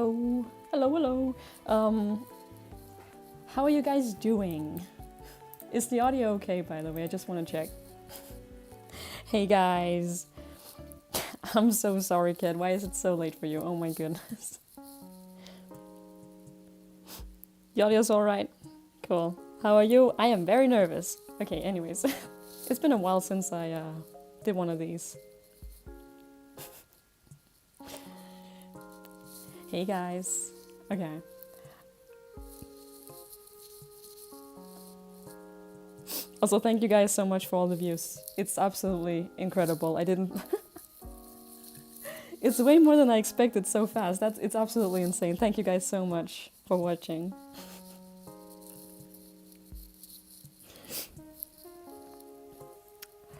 Hello. Hello, hello. How are you guys doing? Is the audio okay, by the way? I just want to check. Hey guys. I'm so sorry, kid. Why is it so late for you? Oh my goodness. The audio's alright? Cool. How are you? I am very nervous. Okay, anyways. It's been a while since I did one of these. Hey guys. Okay. Also, thank you guys so much for all the views. It's absolutely incredible. I didn't... It's way more than I expected so fast. It's absolutely insane. Thank you guys so much for watching.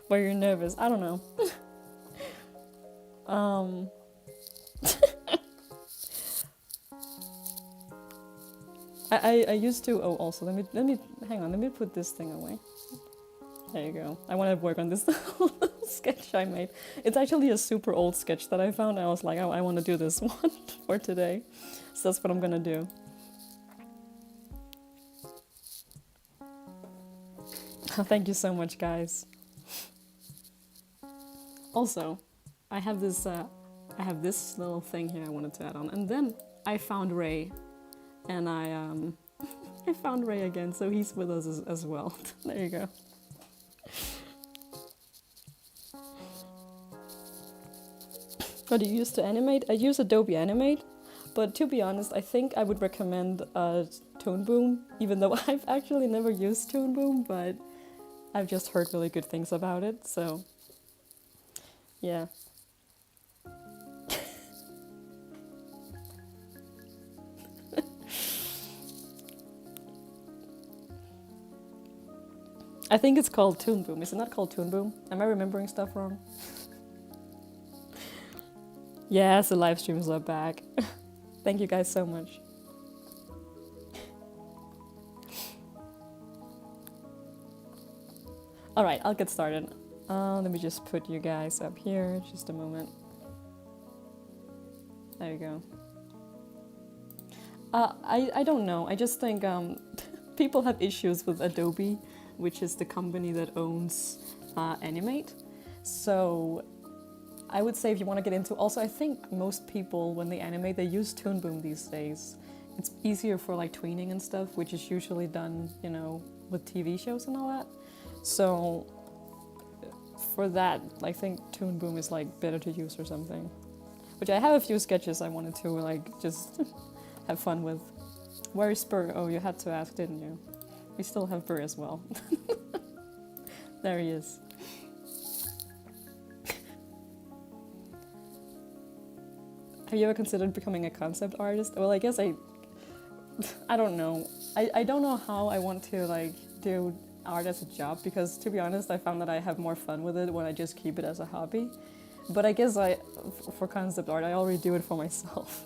Why you're nervous? I don't know. I used to. Oh, also let me hang on. Let me put this thing away. There you go. I want to work on this little sketch I made. It's actually a super old sketch that I found. I was like, I want to do this one for today, so that's what I'm gonna do. Thank you so much, guys. Also, I have this little thing here I wanted to add on, and then I found Ray. And I found Ray again, so he's with us as well. There you go. What do you use to animate? I use Adobe Animate, but to be honest, I think I would recommend Tone Boom, even though I've actually never used Tone Boom, but I've just heard really good things about it, so yeah. I think it's called Toon Boom. Is it not called Toon Boom? Am I remembering stuff wrong? Yes, the live streams are back. Thank you guys so much. Alright, I'll get started. Let me just put you guys up here. Just a moment. There you go. I don't know. I just think people have issues with Adobe, which is the company that owns Animate. So I would say if you want to get into... Also, I think most people, when they animate, they use Toon Boom these days. It's easier for like tweening and stuff, which is usually done, you know, with TV shows and all that. So for that, I think Toon Boom is like better to use or something. Which I have a few sketches I wanted to like just have fun with. Where is Burr? Oh, you had to ask, didn't you? We still have Burr as well. There he is. Have you ever considered becoming a concept artist? Well, I guess I don't know. I don't know how I want to like do art as a job, because to be honest, I found that I have more fun with it when I just keep it as a hobby. But I guess for concept art, I already do it for myself.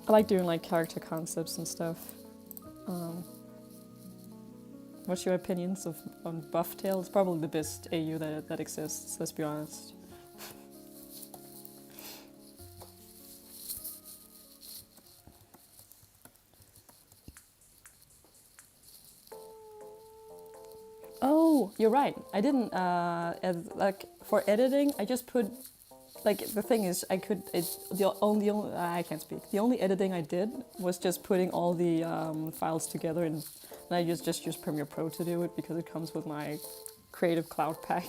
I like doing like character concepts and stuff. What's your opinions on Bufftail? It's probably the best AU that exists, let's be honest. Oh, you're right. I didn't, like, for editing, I just put, like, the thing is, I can't speak. The only editing I did was just putting all the files together, and I just use Premiere Pro to do it, because it comes with my Creative Cloud pack.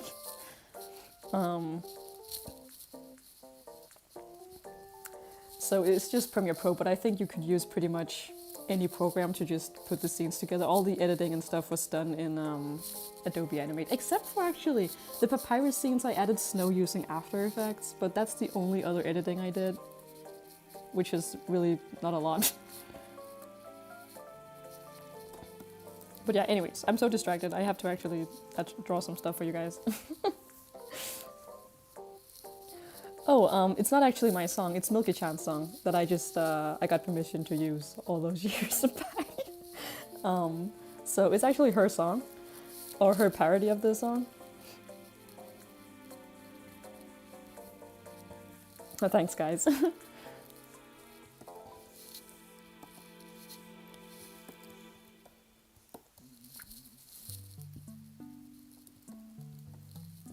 So it's just Premiere Pro, but I think you could use pretty much any program to just put the scenes together. All the editing and stuff was done in Adobe Animate, except for actually the Papyrus scenes. I added snow using After Effects, but that's the only other editing I did, which is really not a lot. But yeah, anyways, I'm so distracted. I have to actually draw some stuff for you guys. Oh, it's not actually my song, it's Milky-chan's song that I just, I got permission to use all those years back. So it's actually her song, or her parody of this song. No, thanks, guys.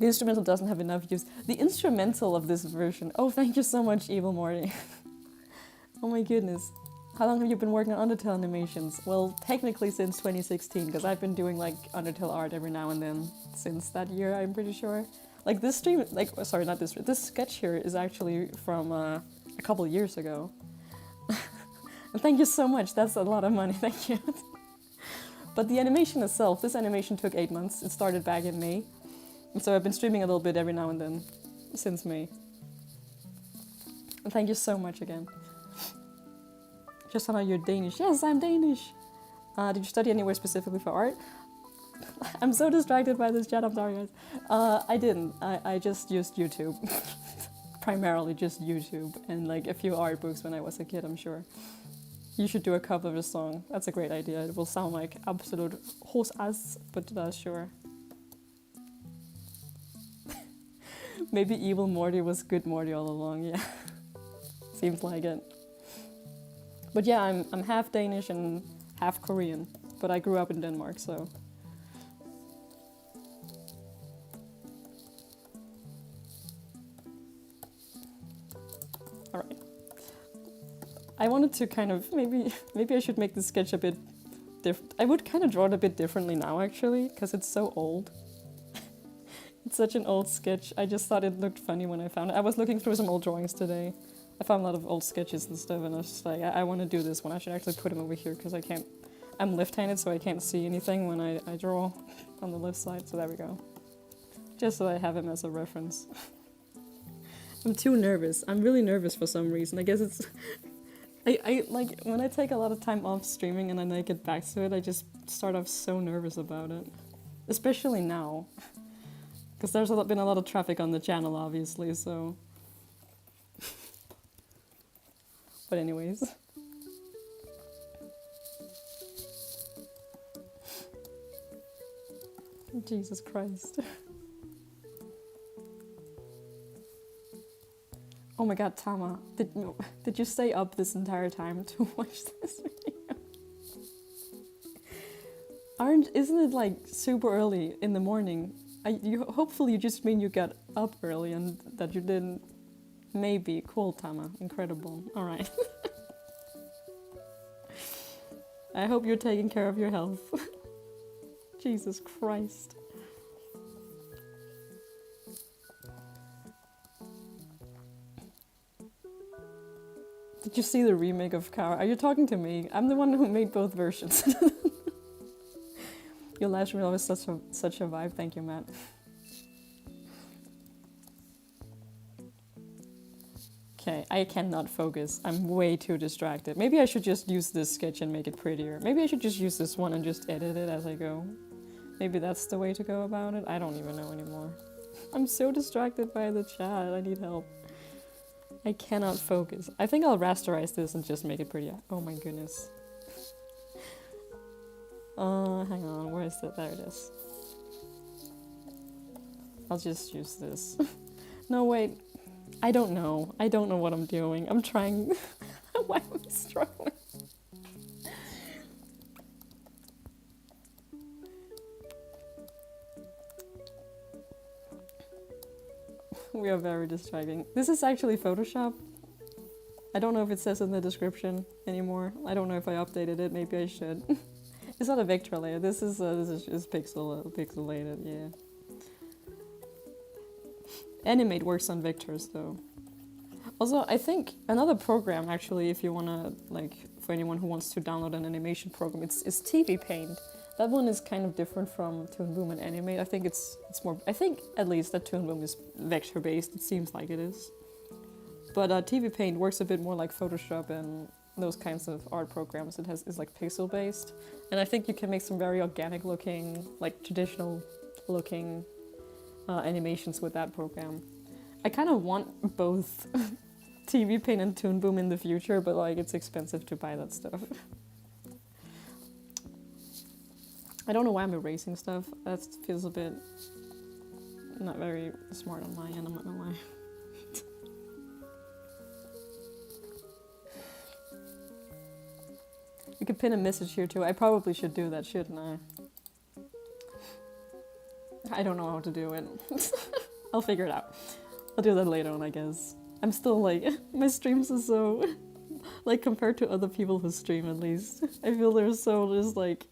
The instrumental doesn't have enough use. The instrumental of this version. Oh, thank you so much, Evil Morty. Oh my goodness. How long have you been working on Undertale animations? Well, technically since 2016, because I've been doing like Undertale art every now and then since that year, I'm pretty sure. Like this stream, like, sorry, not this, this sketch here is actually from a couple of years ago. And thank you so much, that's a lot of money, thank you. But the animation itself, this animation took 8 months. It started back in May. And so I've been streaming a little bit every now and then since May. And thank you so much again. Just found out you're Danish. Yes, I'm Danish. Did you study anywhere specifically for art? I'm so distracted by this chat, I'm sorry guys. I didn't. I just used YouTube. Primarily just YouTube and like a few art books when I was a kid, I'm sure. You should do a cover of a song. That's a great idea. It will sound like absolute horse ass, but sure. Maybe Evil Morty was good Morty all along, yeah. Seems like it. But yeah, I'm half Danish and half Korean, but I grew up in Denmark, so. Alright. I wanted to kind of, maybe I should make this sketch a bit different. I would kind of draw it a bit differently now, actually, because it's so old. It's such an old sketch. I just thought it looked funny when I found it. I was looking through some old drawings today. I found a lot of old sketches and stuff, and I was just like, I want to do this one. I should actually put him over here, because I can't... I'm left-handed, so I can't see anything when I draw on the left side, so there we go. Just so I have him as a reference. I'm too nervous. I'm really nervous for some reason. I guess it's... I like, when I take a lot of time off streaming and then I get back to it, I just start off so nervous about it. Especially now. Because there's been a lot of traffic on the channel, obviously, so... But anyways. Jesus Christ. Oh my god, Tama, did you stay up this entire time to watch this video? Isn't it like super early in the morning? Hopefully you just mean you got up early and that you didn't. Maybe. Cool, Tama. Incredible. Alright. I hope you're taking care of your health. Jesus Christ. Did you see the remake of Chara? Are you talking to me? I'm the one who made both versions. Your live stream is such a vibe. Thank you, Matt. Okay, I cannot focus. I'm way too distracted. Maybe I should just use this sketch and make it prettier. Maybe I should just use this one and just edit it as I go. Maybe that's the way to go about it. I don't even know anymore. I'm so distracted by the chat. I need help. I cannot focus. I think I'll rasterize this and just make it prettier. Oh my goodness. Hang on, where is it? There it is. I'll just use this. No, wait. I don't know. I don't know what I'm doing. I'm trying. Why am I struggling? We are very distracting. This is actually Photoshop. I don't know if it says in the description anymore. I don't know if I updated it. Maybe I should. It's not a vector layer. This is just pixelated. Yeah. Animate works on vectors though. Also, I think another program actually, if you wanna like, for anyone who wants to download an animation program, it's TVPaint. That one is kind of different from Toon Boom and Animate. I think it's more. I think at least that Toon Boom is vector based. It seems like it is. But TVPaint works a bit more like Photoshop and those kinds of art programs. It's like pixel based, and I think you can make some very organic looking, like traditional looking animations with that program. I kind of want both TVPaint and Toon Boom in the future, but like it's expensive to buy that stuff. I don't know why I'm erasing stuff. That feels a bit not very smart on my end, I'm not gonna lie. You could pin a message here too. I probably should do that, shouldn't I? I don't know how to do it. I'll figure it out. I'll do that later on, I guess. I'm still like, my streams are so, like compared to other people who stream at least, I feel they're so just like,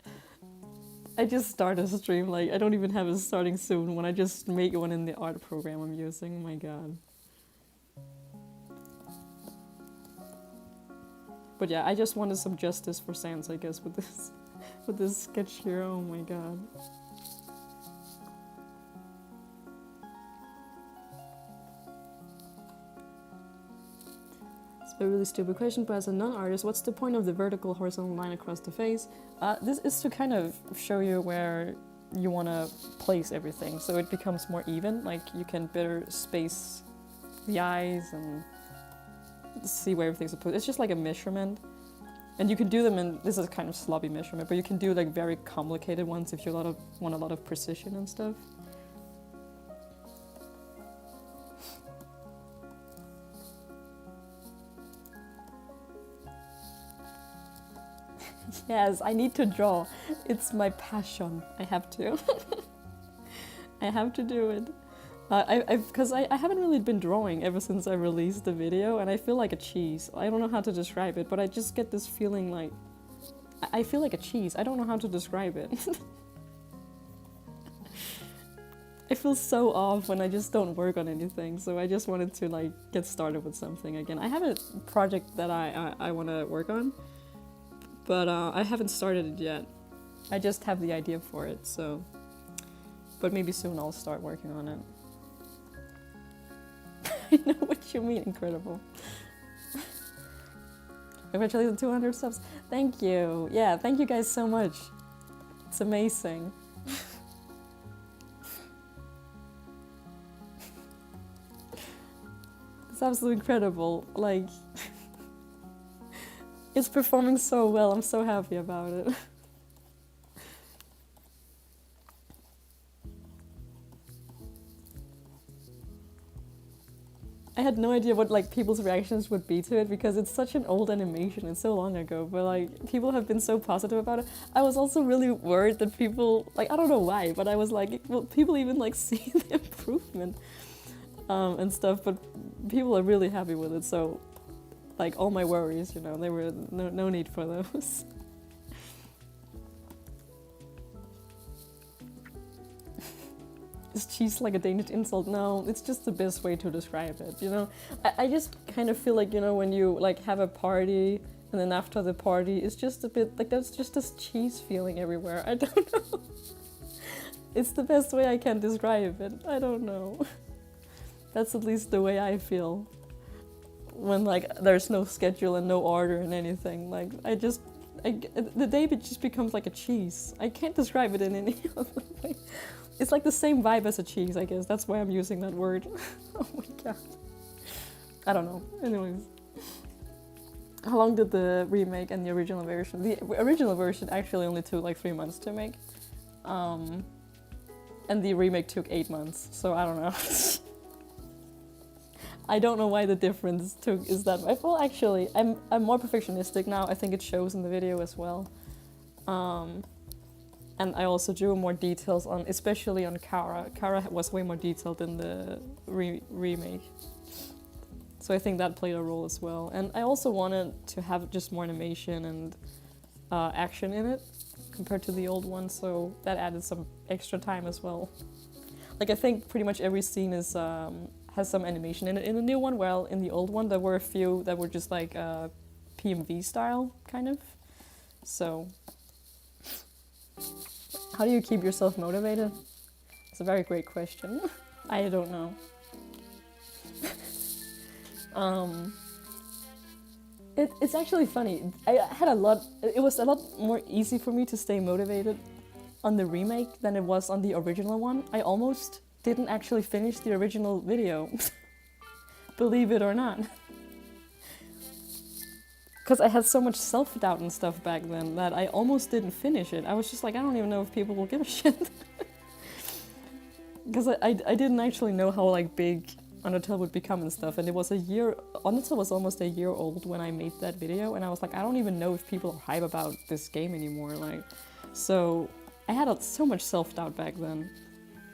I just start a stream, like I don't even have it starting soon when I just make one in the art program I'm using, oh my god. But yeah, I just wanted some justice for Sans, I guess, with this sketch here, oh my god. A really stupid question, but as a non-artist, what's the point of the vertical horizontal line across the face? This is to kind of show you where you want to place everything, so it becomes more even, like you can better space the eyes and see where everything's supposed. It's just like a measurement, and you can do them in, this is kind of sloppy measurement, but you can do like very complicated ones if you want a lot of precision and stuff. Yes, I need to draw. It's my passion. I have to. I have to do it. Because I haven't really been drawing ever since I released the video, and I feel like a cheese. I don't know how to describe it, but I just get this feeling like... I feel like a cheese. I don't know how to describe it. I feel so off when I just don't work on anything, so I just wanted to like get started with something again. I have a project that I want to work on, but I haven't started it yet. I just have the idea for it, so... But maybe soon I'll start working on it. I know what you mean, incredible. Congratulations, 200 subs. Thank you. Yeah, thank you guys so much. It's amazing. It's absolutely incredible. Like... It's performing so well, I'm so happy about it. I had no idea what like people's reactions would be to it because it's such an old animation, it's so long ago, but like people have been so positive about it. I was also really worried that people, like I don't know why, but I was like, will people even like see the improvement and stuff, but people are really happy with it, so like all my worries, you know, there were no need for those. Is cheese like a Danish insult? No, it's just the best way to describe it, you know? I just kind of feel like, you know, when you like have a party and then after the party, it's just a bit like there's just this cheese feeling everywhere. I don't know. It's the best way I can describe it. I don't know. That's at least the way I feel. When like there's no schedule and no order and anything. Like the day it just becomes like a cheese. I can't describe it in any other way. It's like the same vibe as a cheese, I guess. That's why I'm using that word. Oh my god. I don't know. Anyways. How long did the remake and the original version? The original version actually only took like 3 months to make. And the remake took 8 months, so I don't know. I don't know why the difference is that much. Well, actually, I'm more perfectionistic now. I think it shows in the video as well. And I also drew more details on, especially on Chara. Chara was way more detailed in the remake. So I think that played a role as well. And I also wanted to have just more animation and action in it compared to the old one, so that added some extra time as well. Like I think pretty much every scene is has some animation in it. In the new one, well, in the old one there were a few that were just like PMV style, kind of. So... How do you keep yourself motivated? It's a very great question. I don't know. It's actually funny. I had it was a lot more easy for me to stay motivated on the remake than it was on the original one. I almost didn't actually finish the original video. Believe it or not. Because I had so much self-doubt and stuff back then that I almost didn't finish it. I was just like, I don't even know if people will give a shit. Because I didn't actually know how like big Undertale would become and stuff, and it was Undertale was almost a year old when I made that video, and I was like, I don't even know if people are hype about this game anymore, like, so I had so much self-doubt back then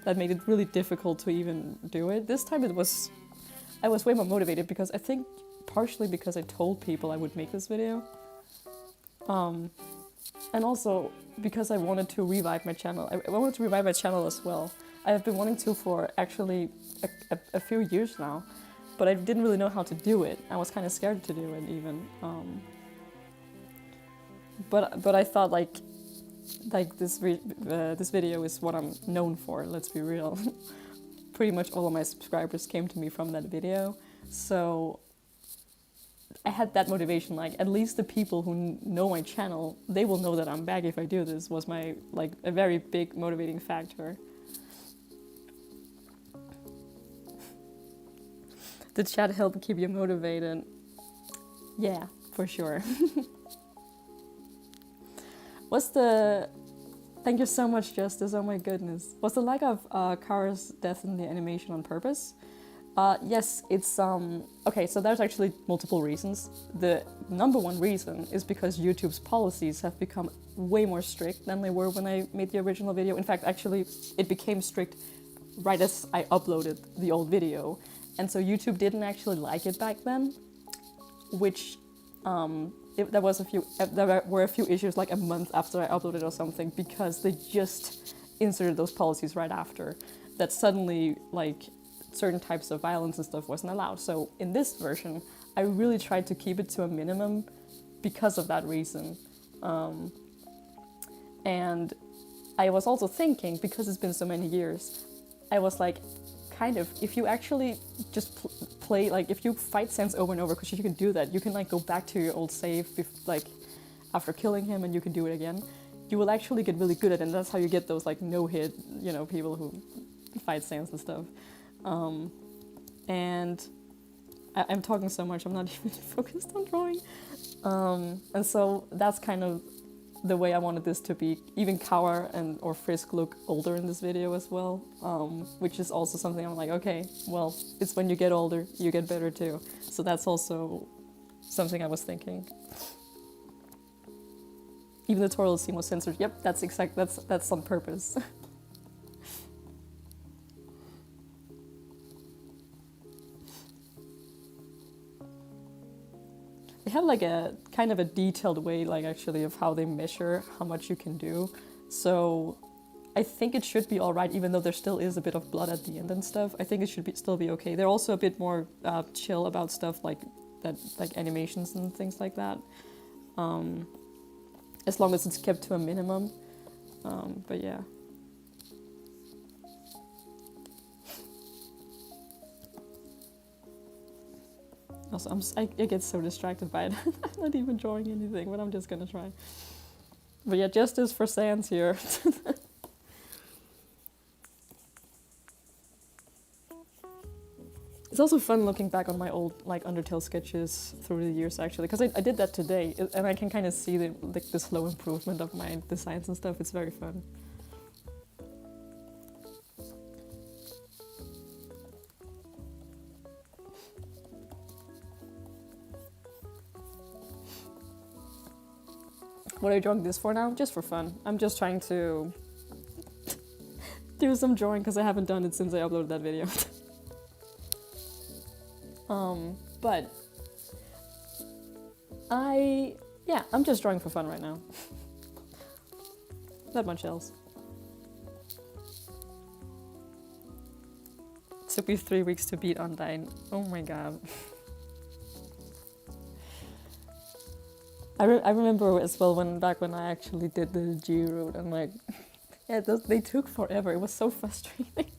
that made it really difficult to even do it. This time I was way more motivated because I think partially because I told people I would make this video, and also because I wanted to revive my channel. I wanted to revive my channel as well. I have been wanting to for actually a few years now, but I didn't really know how to do it. I was kind of scared to do it even. But I thought like this video is what I'm known for. Let's be real. Pretty much all of my subscribers came to me from that video, so I had that motivation. Like, at least the people who know my channel, they will know that I'm back if I do this. Was my like a very big motivating factor. Did chat help keep you motivated? Yeah, for sure. Thank you so much, Justice, oh my goodness. Was the lack of Chara's death in the animation on purpose? Yes, it's, okay, so there's actually multiple reasons. The number one reason is because YouTube's policies have become way more strict than they were when I made the original video. In fact, actually, it became strict right as I uploaded the old video. And so YouTube didn't actually like it back then, which there were a few issues like a month after I uploaded or something, because they just inserted those policies right after, that suddenly like certain types of violence and stuff wasn't allowed. So in this version, I really tried to keep it to a minimum because of that reason. And I was also thinking, because it's been so many years, I was like, kind of, if you actually just play, like if you fight Sans over and over, because you can do that, you can like go back to your old save like after killing him, and you can do it again. You will actually get really good at it, and that's how you get those like no-hit, you know, people who fight Sans and stuff. And I'm talking so much, I'm not even focused on drawing. And so that's kind of the way I wanted this to be. Even Chara or Frisk look older in this video as well, which is also something I'm like, okay, well, it's when you get older, you get better too. So that's also something I was thinking. Even the tutorial scene was censored. Yep, that's on purpose. They have like a kind of a detailed way, like actually, of how they measure how much you can do. So I think it should be all right, even though there still is a bit of blood at the end and stuff. I think it should still be okay. They're also a bit more chill about stuff like that, like animations and things like that. As long as it's kept to a minimum. But yeah. Also, I get so distracted by it. I'm not even drawing anything, but I'm just gonna try. But yeah, justice for Sans here. It's also fun looking back on my old like Undertale sketches through the years, actually, because I did that today, and I can kind of see the slow improvement of my designs and stuff. It's very fun. What are you drawing this for now? Just for fun. I'm just trying to do some drawing because I haven't done it since I uploaded that video. But I'm just drawing for fun right now. Not much else. It took me 3 weeks to beat Undyne. Oh my god. I remember as well back when I actually did the G route, and like, yeah, they took forever. It was so frustrating.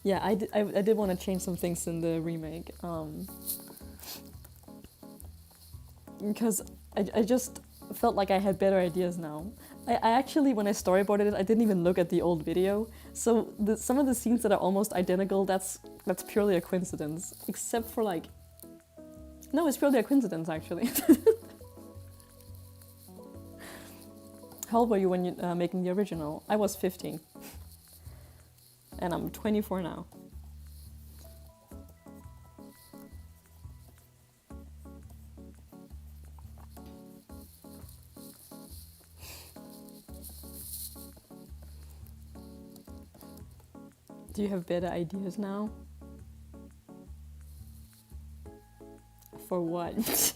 Yeah, I did want to change some things in the remake, because I just felt like I had better ideas now. I actually, when I storyboarded it, I didn't even look at the old video. So some of the scenes that are almost identical, that's purely a coincidence. Except for like, no, it's purely a coincidence actually. How old were you when you making the original? I was 15. and I'm 24 now. Do you have better ideas now? For what?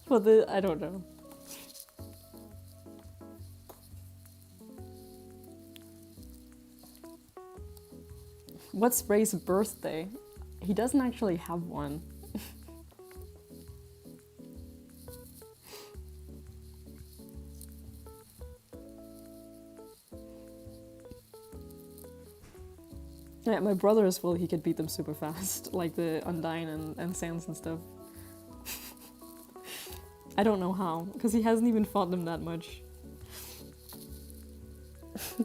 For the... I don't know. What's Ray's birthday? He doesn't actually have one. Yeah, my brother as well, he could beat them super fast, like the Undyne and Sans and stuff. I don't know how, because he hasn't even fought them that much.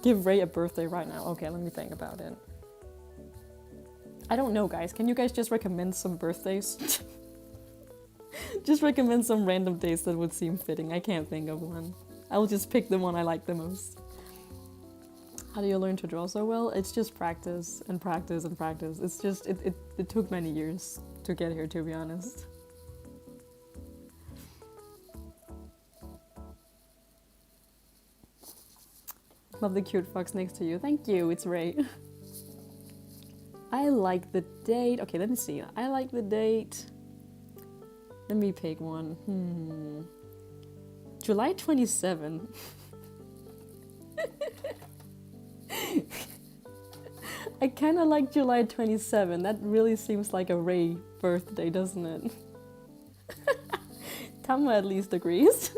Give Ray a birthday right now. Okay, let me think about it. I don't know, guys. Can you guys just recommend some birthdays? Just recommend some random days that would seem fitting. I can't think of one. I'll just pick the one I like the most. How do you learn to draw so well? It's just practice and practice and practice. It's just, it took many years to get here, to be honest. Love the cute fox next to you. Thank you, it's Ray. I like the date. Okay, let me see. I like the date. Let me pick one. July 27. I kind of like July 27. That really seems like a Ray birthday, doesn't it? Tama at least agrees.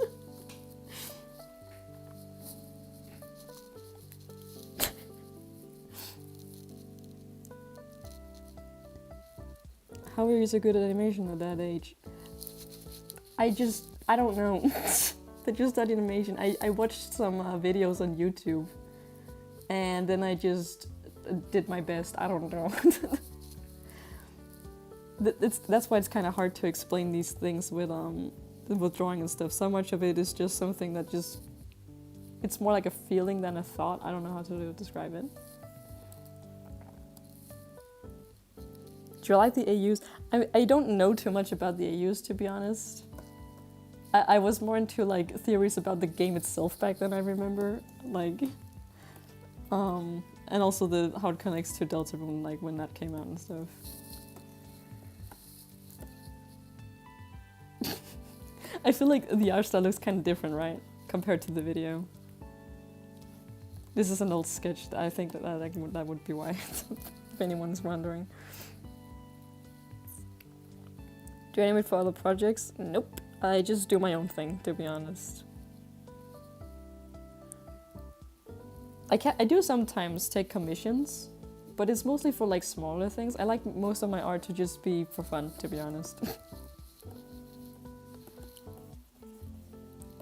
How are you so good at animation at that age? I don't know. I just studied animation. I watched some videos on YouTube. And then I just did my best. I don't know. That's why it's kind of hard to explain these things with drawing and stuff. So much of it is just something that just... It's more like a feeling than a thought. I don't know how to describe it. Do you like the AUs? I don't know too much about the AUs, to be honest. I was more into like theories about the game itself back then, I remember. Like... and also how it connects to Deltarune, like when that came out and stuff. I feel like the art style looks kind of different, right? Compared to the video. This is an old sketch. I think that would be why, if anyone's wondering. Do you animate for other projects? Nope. I just do my own thing, to be honest. I do sometimes take commissions, but it's mostly for like smaller things. I like most of my art to just be for fun, to be honest.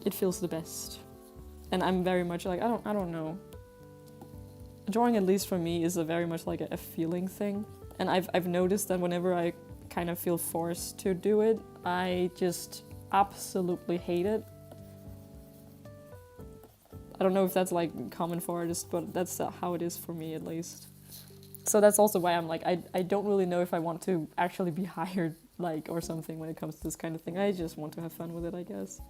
It feels the best. And I'm very much like, I don't know. Drawing, at least for me, is very much like a feeling thing. And I've noticed that whenever I kind of feel forced to do it, I just absolutely hate it. I don't know if that's like common for artists, but that's how it is for me, at least. So that's also why I'm like, I don't really know if I want to actually be hired, like, or something when it comes to this kind of thing. I just want to have fun with it, I guess.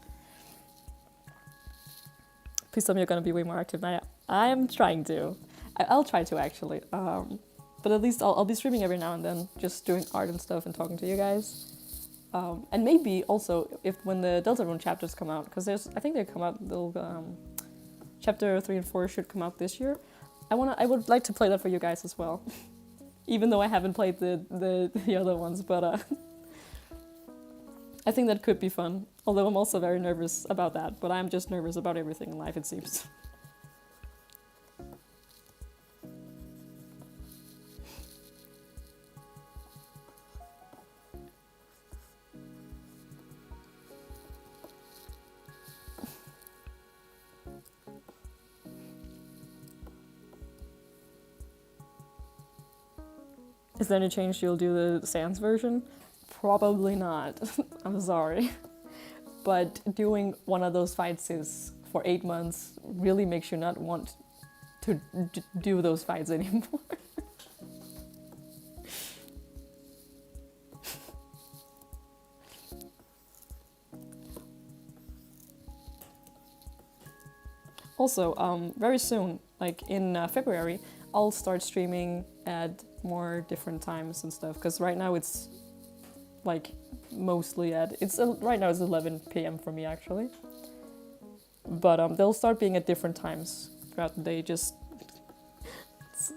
Please tell me you're gonna be way more active now. I am trying to. I'll try to, actually. But at least I'll be streaming every now and then, just doing art and stuff and talking to you guys. And maybe also when the Deltarune chapters come out, because I think they come out, Chapter 3 and 4 should come out this year. I would like to play that for you guys as well. Even though I haven't played the other ones, but I think that could be fun. Although I'm also very nervous about that, but I'm just nervous about everything in life, it seems. Is there any chance you'll do the Sans version? Probably not. I'm sorry. But doing one of those fights is for 8 months really makes you not want to do those fights anymore. Also, very soon, like in February, I'll start streaming at more different times and stuff. Because right now it's like mostly at right now it's 11 p.m. for me actually. But they'll start being at different times throughout the day. Just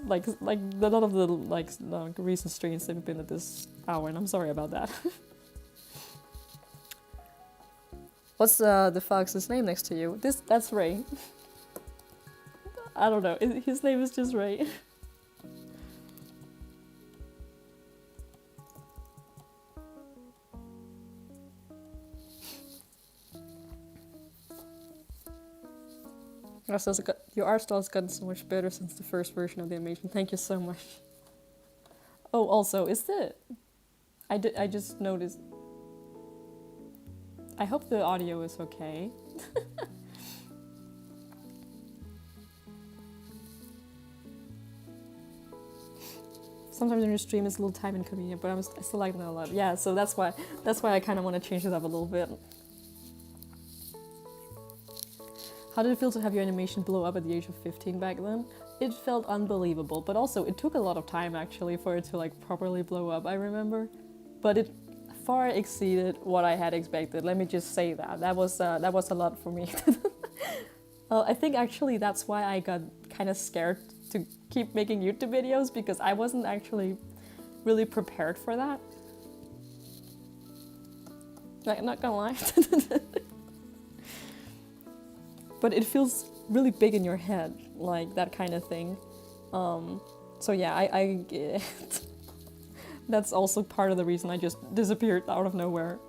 like a lot of the recent streams have been at this hour, and I'm sorry about that. What's the fox's name next to you? That's Ray. I don't know. His name is just Ray. Your art style has gotten so much better since the first version of the animation. Thank you so much. Oh, also, I just noticed. I hope the audio is okay. Sometimes when you stream it's a little time inconvenient, but I still like that a lot. Yeah, so that's why I kind of want to change it up a little bit. How did it feel to have your animation blow up at the age of 15 back then? It felt unbelievable, but also it took a lot of time actually for it to like properly blow up, I remember. But it far exceeded what I had expected. Let me just say that. That was a lot for me. I think actually that's why I got kind of scared to keep making YouTube videos, because I wasn't actually really prepared for that. Like, not gonna lie. But it feels really big in your head, like that kind of thing. So yeah, I that's also part of the reason I just disappeared out of nowhere.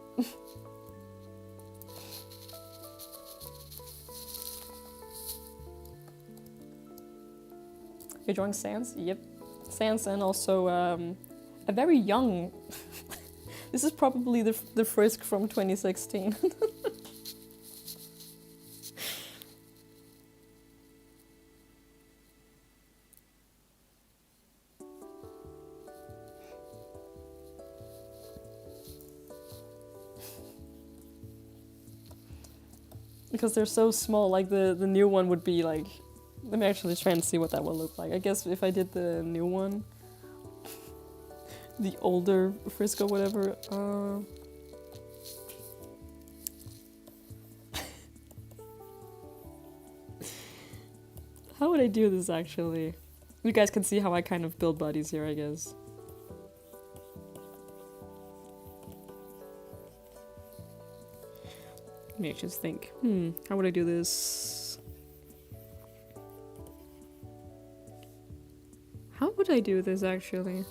You're drawing Sans? Yep. Sans, and also a very young... This is probably the Frisk from 2016. Because they're so small, like the new one would be like... Let me actually try and see what that will look like. I guess if I did the new one, the older Frisk or whatever, how would I do this actually? You guys can see how I kind of build bodies here, I guess. Let me just think. How would I do this? How would I do this actually?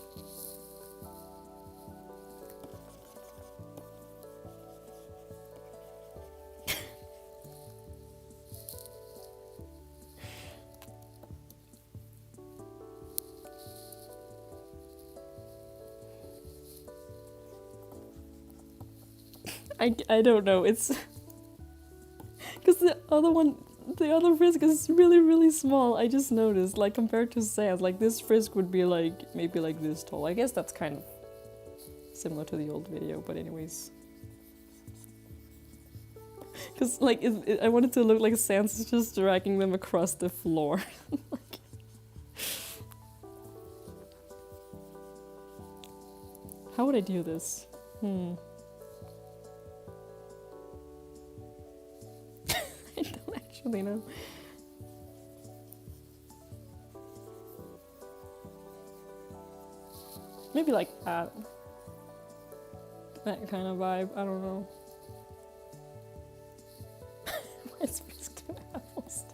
I don't know. It's because the other Frisk is really, really small. I just noticed, like, compared to Sans, like, this Frisk would be, like, maybe, like, this tall. I guess that's kind of similar to the old video, but anyways. Because, like, I wanted to look like Sans is just dragging them across the floor. Like, how would I do this? I don't actually know. Maybe like that. That kind of vibe, I don't know. Why is Frisk doing apples?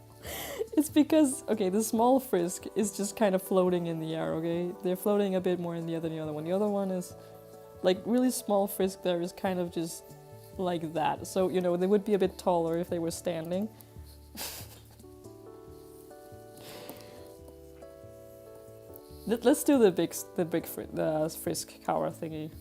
It's because, okay, the small Frisk is just kind of floating in the air, okay? They're floating a bit more in the other one. The other one is, like, really small Frisk there is kind of just like that. So, you know, they would be a bit taller if they were standing. Let's do the big Frisk Chara thingy.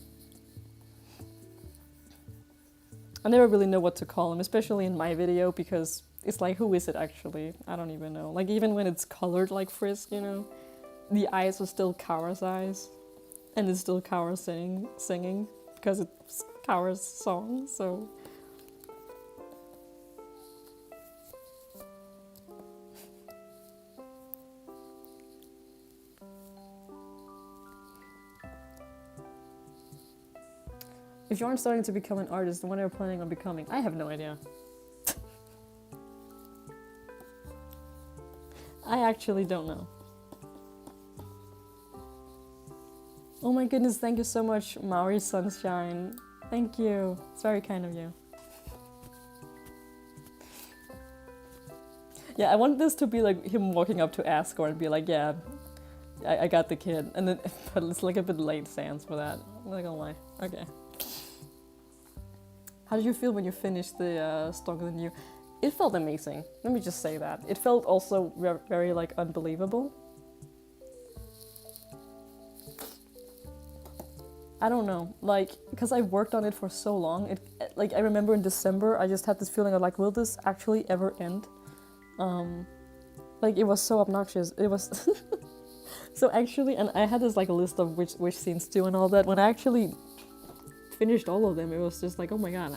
I never really know what to call him, especially in my video, because It's like, who is it actually? I don't even know. Like, even when it's colored like Frisk, you know, the eyes are still Chara's eyes, and it's still Chara singing because it's Chara's song. So if you aren't starting to become an artist, when are you planning on becoming? I have no idea. I actually don't know. Oh my goodness, thank you so much, Maori Sunshine. Thank you. It's very kind of you. Yeah, I want this to be like him walking up to Asgore and be like, yeah, I got the kid. And then, but it's like a bit late sans for that. I'm not gonna lie. Okay. How did you feel when you finished the Stronger Than You? It felt amazing. Let me just say that. It felt also very like unbelievable. I don't know, like, because I worked on it for so long. Like, I remember in December, I just had this feeling of like, will this actually ever end? Like, it was so obnoxious. It was so actually, and I had this like a list of which scenes to and all that. When I actually finished all of them, it was just like, oh my god.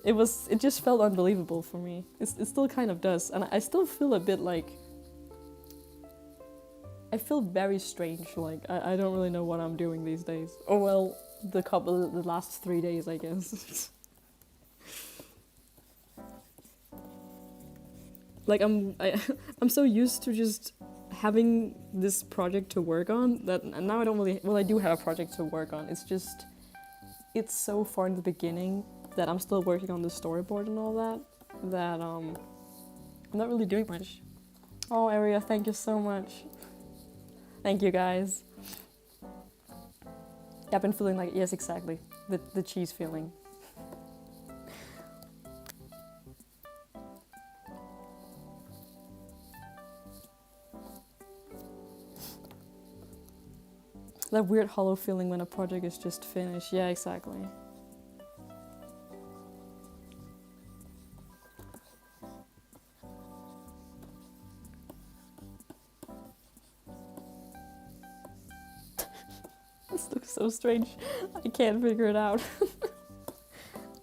It just felt unbelievable for me. It still kind of does, and I still feel a bit like, I feel very strange, like I don't really know what I'm doing these days. Oh well, the last 3 days, I guess. Like I'm so used to just having this project to work on that, and now I don't really, well, I do have a project to work on. It's just, it's so far in the beginning that I'm still working on the storyboard and all that I'm not really doing much. Oh, Aria, thank you so much. Thank you, guys. I've been feeling like, yes, exactly, the cheese feeling. That weird hollow feeling when a project is just finished. Yeah, exactly. This looks so strange. I can't figure it out.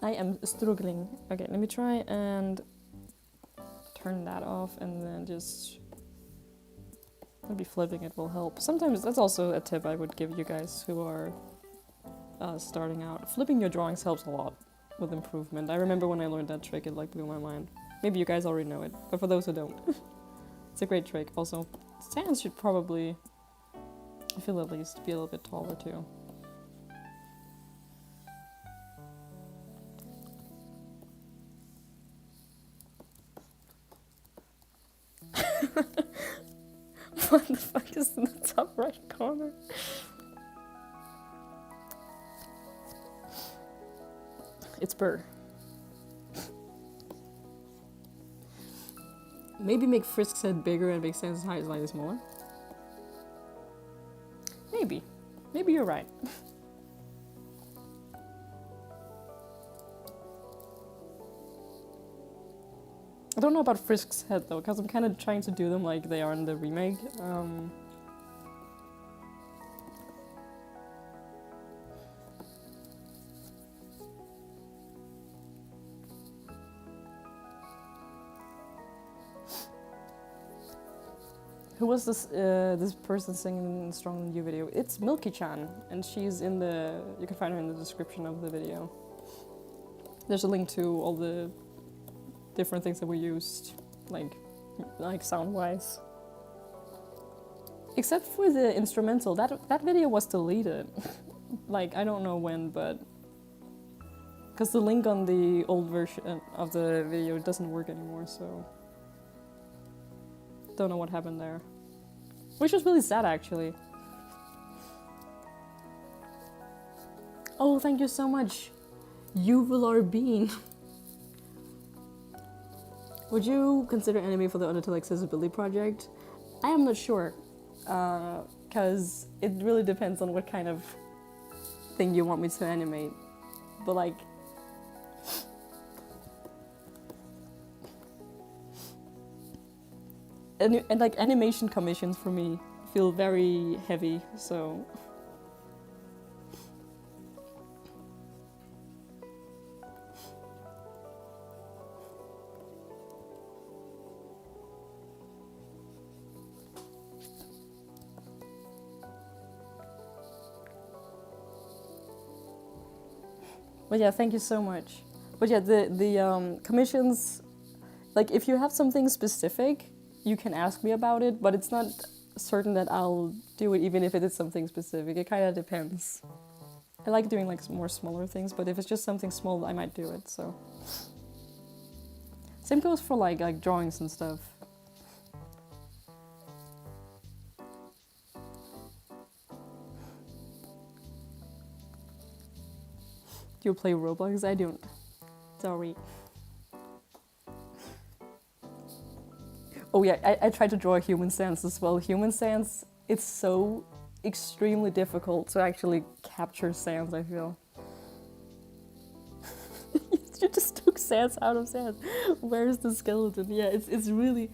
I am struggling. Okay, let me try and turn that off and then just... Maybe flipping it will help. Sometimes that's also a tip I would give you guys who are starting out. Flipping your drawings helps a lot with improvement. I remember when I learned that trick, it like blew my mind. Maybe you guys already know it, but for those who don't, it's a great trick. Also, stands should probably, I feel at least, be a little bit taller too. What the fuck is in the top right corner? It's Burr. Maybe make Frisk's head bigger and make Sans height slightly smaller? Maybe. Maybe you're right. I don't know about Frisk's head though, because I'm kind of trying to do them like they are in the remake. Who was this person singing in the Stronger Than You video? It's Milky-chan, and she's in the... You can find her in the description of the video. There's a link to all the different things that we used, like sound-wise. Except for the instrumental, that video was deleted. Like, I don't know when, but... Because the link on the old version of the video doesn't work anymore, so... Don't know what happened there. Which was really sad, actually. Oh, thank you so much, Yuvalar Bean. Would you consider Animate for the Undertale accessibility project? I am not sure, because it really depends on what kind of thing you want me to animate. But like, and like animation commissions for me feel very heavy, so. But yeah, thank you so much. But yeah, the commissions, like if you have something specific, you can ask me about it, but it's not certain that I'll do it even if it is something specific. It kind of depends. I like doing like more smaller things, but if it's just something small, I might do it, so. Same goes for like drawings and stuff. Do you play Roblox? I don't. Sorry. Oh yeah, I tried to draw a human stance as well. Human stance, it's so extremely difficult to actually capture Sans, I feel. You just took Sans out of Sans. Where's the skeleton? Yeah, it's really...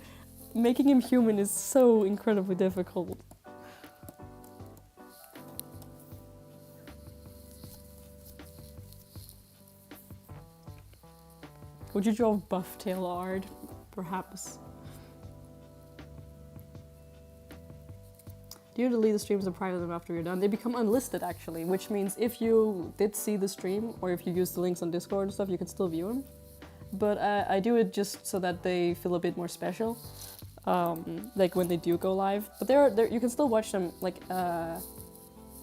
Making him human is so incredibly difficult. Would you draw buff tail art? Perhaps. Do you delete the streams and private them after you're done? They become unlisted actually, which means if you did see the stream or if you use the links on Discord and stuff, you can still view them. But I do it just so that they feel a bit more special, like when they do go live. But you can still watch them like a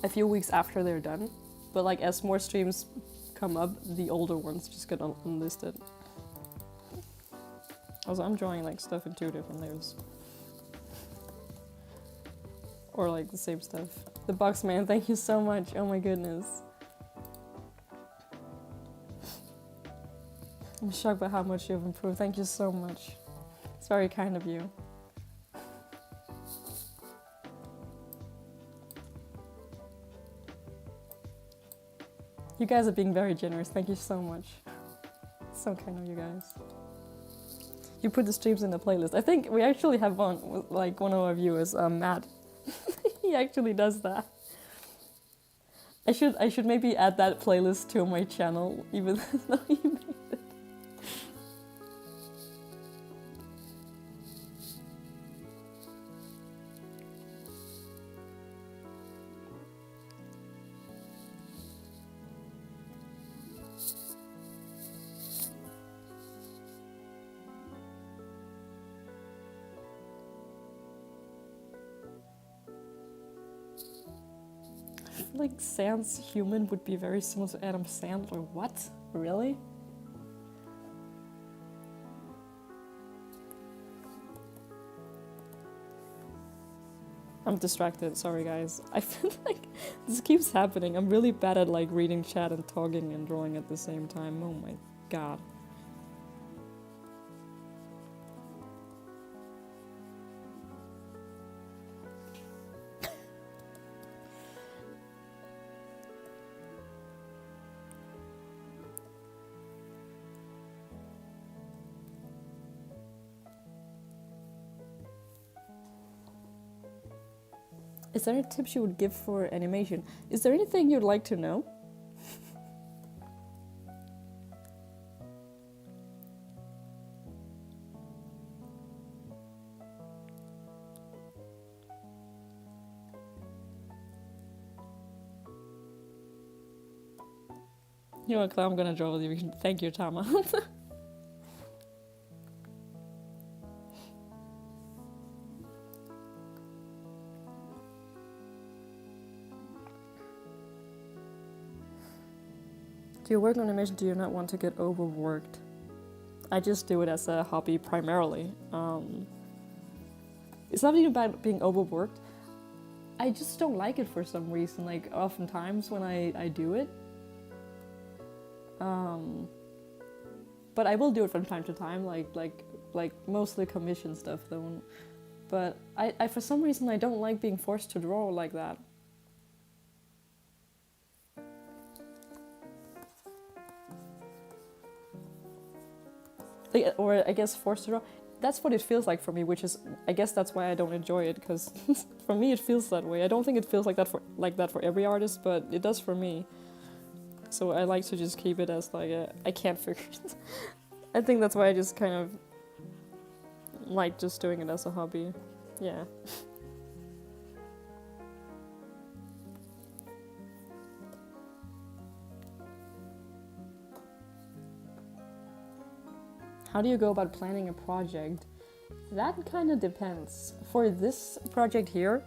few weeks after they're done. But like as more streams come up, the older ones just get unlisted. Also, I'm drawing like stuff in 2 different layers. Or like the same stuff. The box man, thank you so much. Oh my goodness. I'm shocked by how much you've improved. Thank you so much. It's very kind of you. You guys are being very generous. Thank you so much. So kind of you guys. You put the streams in the playlist. I think we actually have one, like one of our viewers, Matt. He actually does that. I should maybe add that playlist to my channel, even though he made it. Like Sans human would be very similar to Adam Sandler. What? Really? I'm distracted, sorry guys. I feel like this keeps happening. I'm really bad at like reading chat and talking and drawing at the same time. Oh my god. Is there any tips you would give for animation? Is there anything you'd like to know? You know what, I'm gonna draw with you. Thank you, Tama. Do you work on animation? Do you not want to get overworked? I just do it as a hobby primarily. It's not even about being overworked. I just don't like it for some reason. Like oftentimes when I do it, but I will do it from time to time. Like mostly commission stuff though. But I for some reason I don't like being forced to draw like that. Like, or I guess forced to draw. that's what it feels like for me, which is, I guess that's why I don't enjoy it, because for me it feels that way. I don't think it feels like that for every artist, but it does for me. So I like to just keep it as like I can't figure it. I think that's why I just kind of like just doing it as a hobby. Yeah. How do you go about planning a project? That kind of depends. For this project here,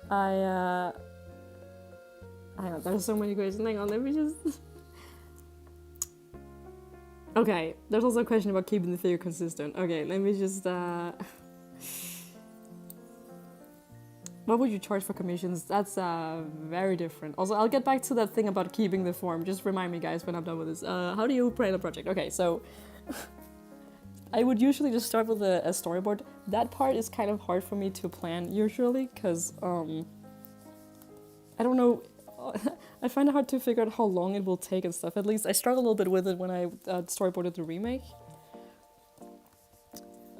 I don't know, there's so many questions. Hang on, let me just... Okay, there's also a question about keeping the figure consistent. Okay, let me just... What would you charge for commissions? That's very different. Also, I'll get back to that thing about keeping the form. Just remind me, guys, when I'm done with this. How do you plan a project? Okay, so... I would usually just start with a storyboard. That part is kind of hard for me to plan usually, because I don't know, I find it hard to figure out how long it will take and stuff. At least I struggle a little bit with it when I storyboarded the remake.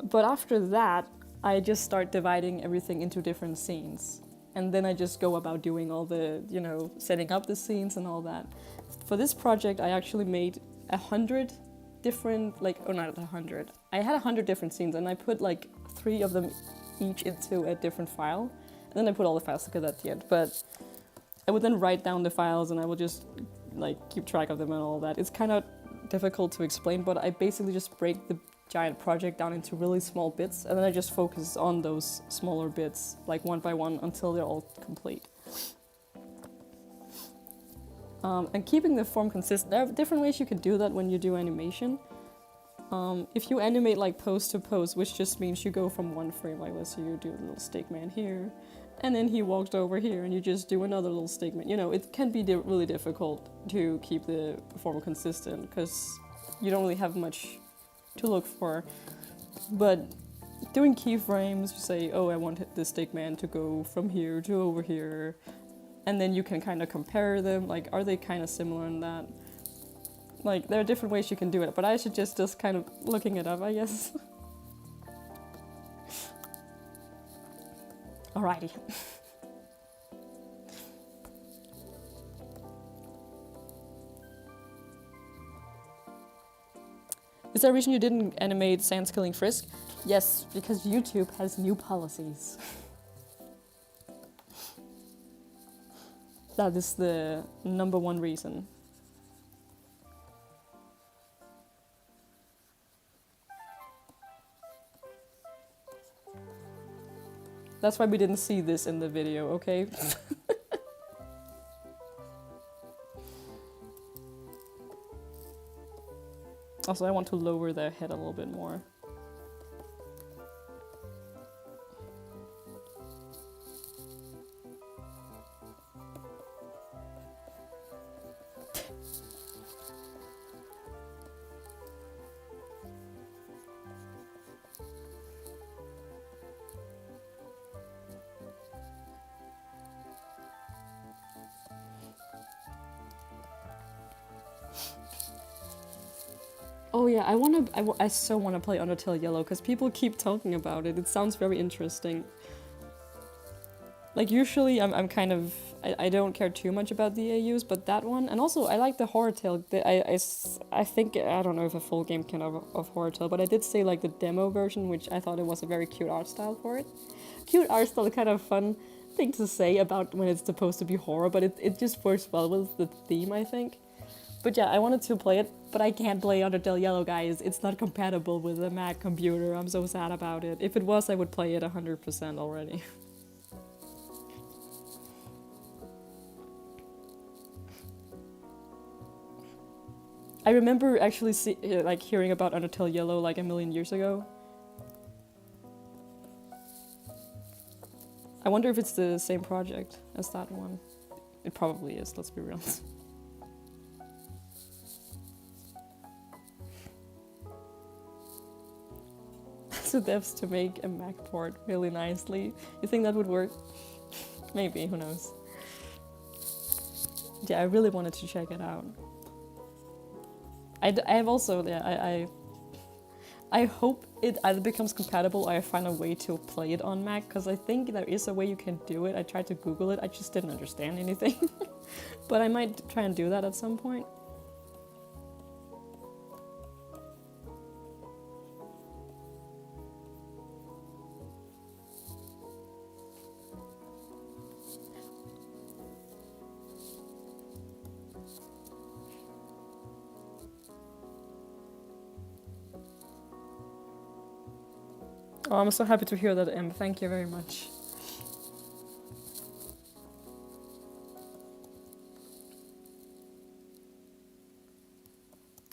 But after that, I just start dividing everything into different scenes. And then I just go about doing all the, you know, setting up the scenes and all that. For this project, I actually made 100 different, like, oh, not 100. I had 100 different scenes, and I put like 3 of them each into a different file. And then I put all the files together at the end. But I would then write down the files, and I would just like keep track of them and all that. It's kind of difficult to explain, but I basically just break the giant project down into really small bits, and then I just focus on those smaller bits, like one by one, until they're all complete. And keeping the form consistent, there are different ways you can do that when you do animation. If you animate like pose to pose, which just means you go from one frame, like let's say you do a little stick man here, and then he walked over here, and you just do another little stick man. You know, it can be really difficult to keep the form consistent, because you don't really have much to look for. But doing keyframes, you say, oh, I want this stick man to go from here to over here, and then you can kind of compare them, like, are they kind of similar in that? Like, there are different ways you can do it, but I suggest just kind of looking it up, I guess. Alrighty. Is there a reason you didn't animate Sans killing Frisk? Yes, because YouTube has new policies. That is the #1 reason. That's why we didn't see this in the video, okay? Also, I want to lower their head a little bit more. Oh yeah, I so want to play Undertale Yellow, because people keep talking about it. It sounds very interesting. Like, usually I'm kind of... I don't care too much about the AUs, but that one... And also, I like the horror tale. I think... I don't know if a full game can of horror tale, but I did say, like, the demo version, which I thought it was a very cute art style for it. Cute art style is kind of fun thing to say about when it's supposed to be horror, but it just works well with the theme, I think. But yeah, I wanted to play it, but I can't play Undertale Yellow, guys. It's not compatible with a Mac computer. I'm so sad about it. If it was, I would play it 100% already. I remember actually hearing about Undertale Yellow like a million years ago. I wonder if it's the same project as that one. It probably is, let's be real. The devs to make a Mac port really nicely. You think that would work? Maybe, who knows. Yeah, I really wanted to check it out. I have also, yeah, I hope it either becomes compatible or I find a way to play it on Mac, because I think there is a way you can do it. I tried to Google it, I just didn't understand anything. But I might try and do that at some point. Oh, I'm so happy to hear that, Em. Thank you very much.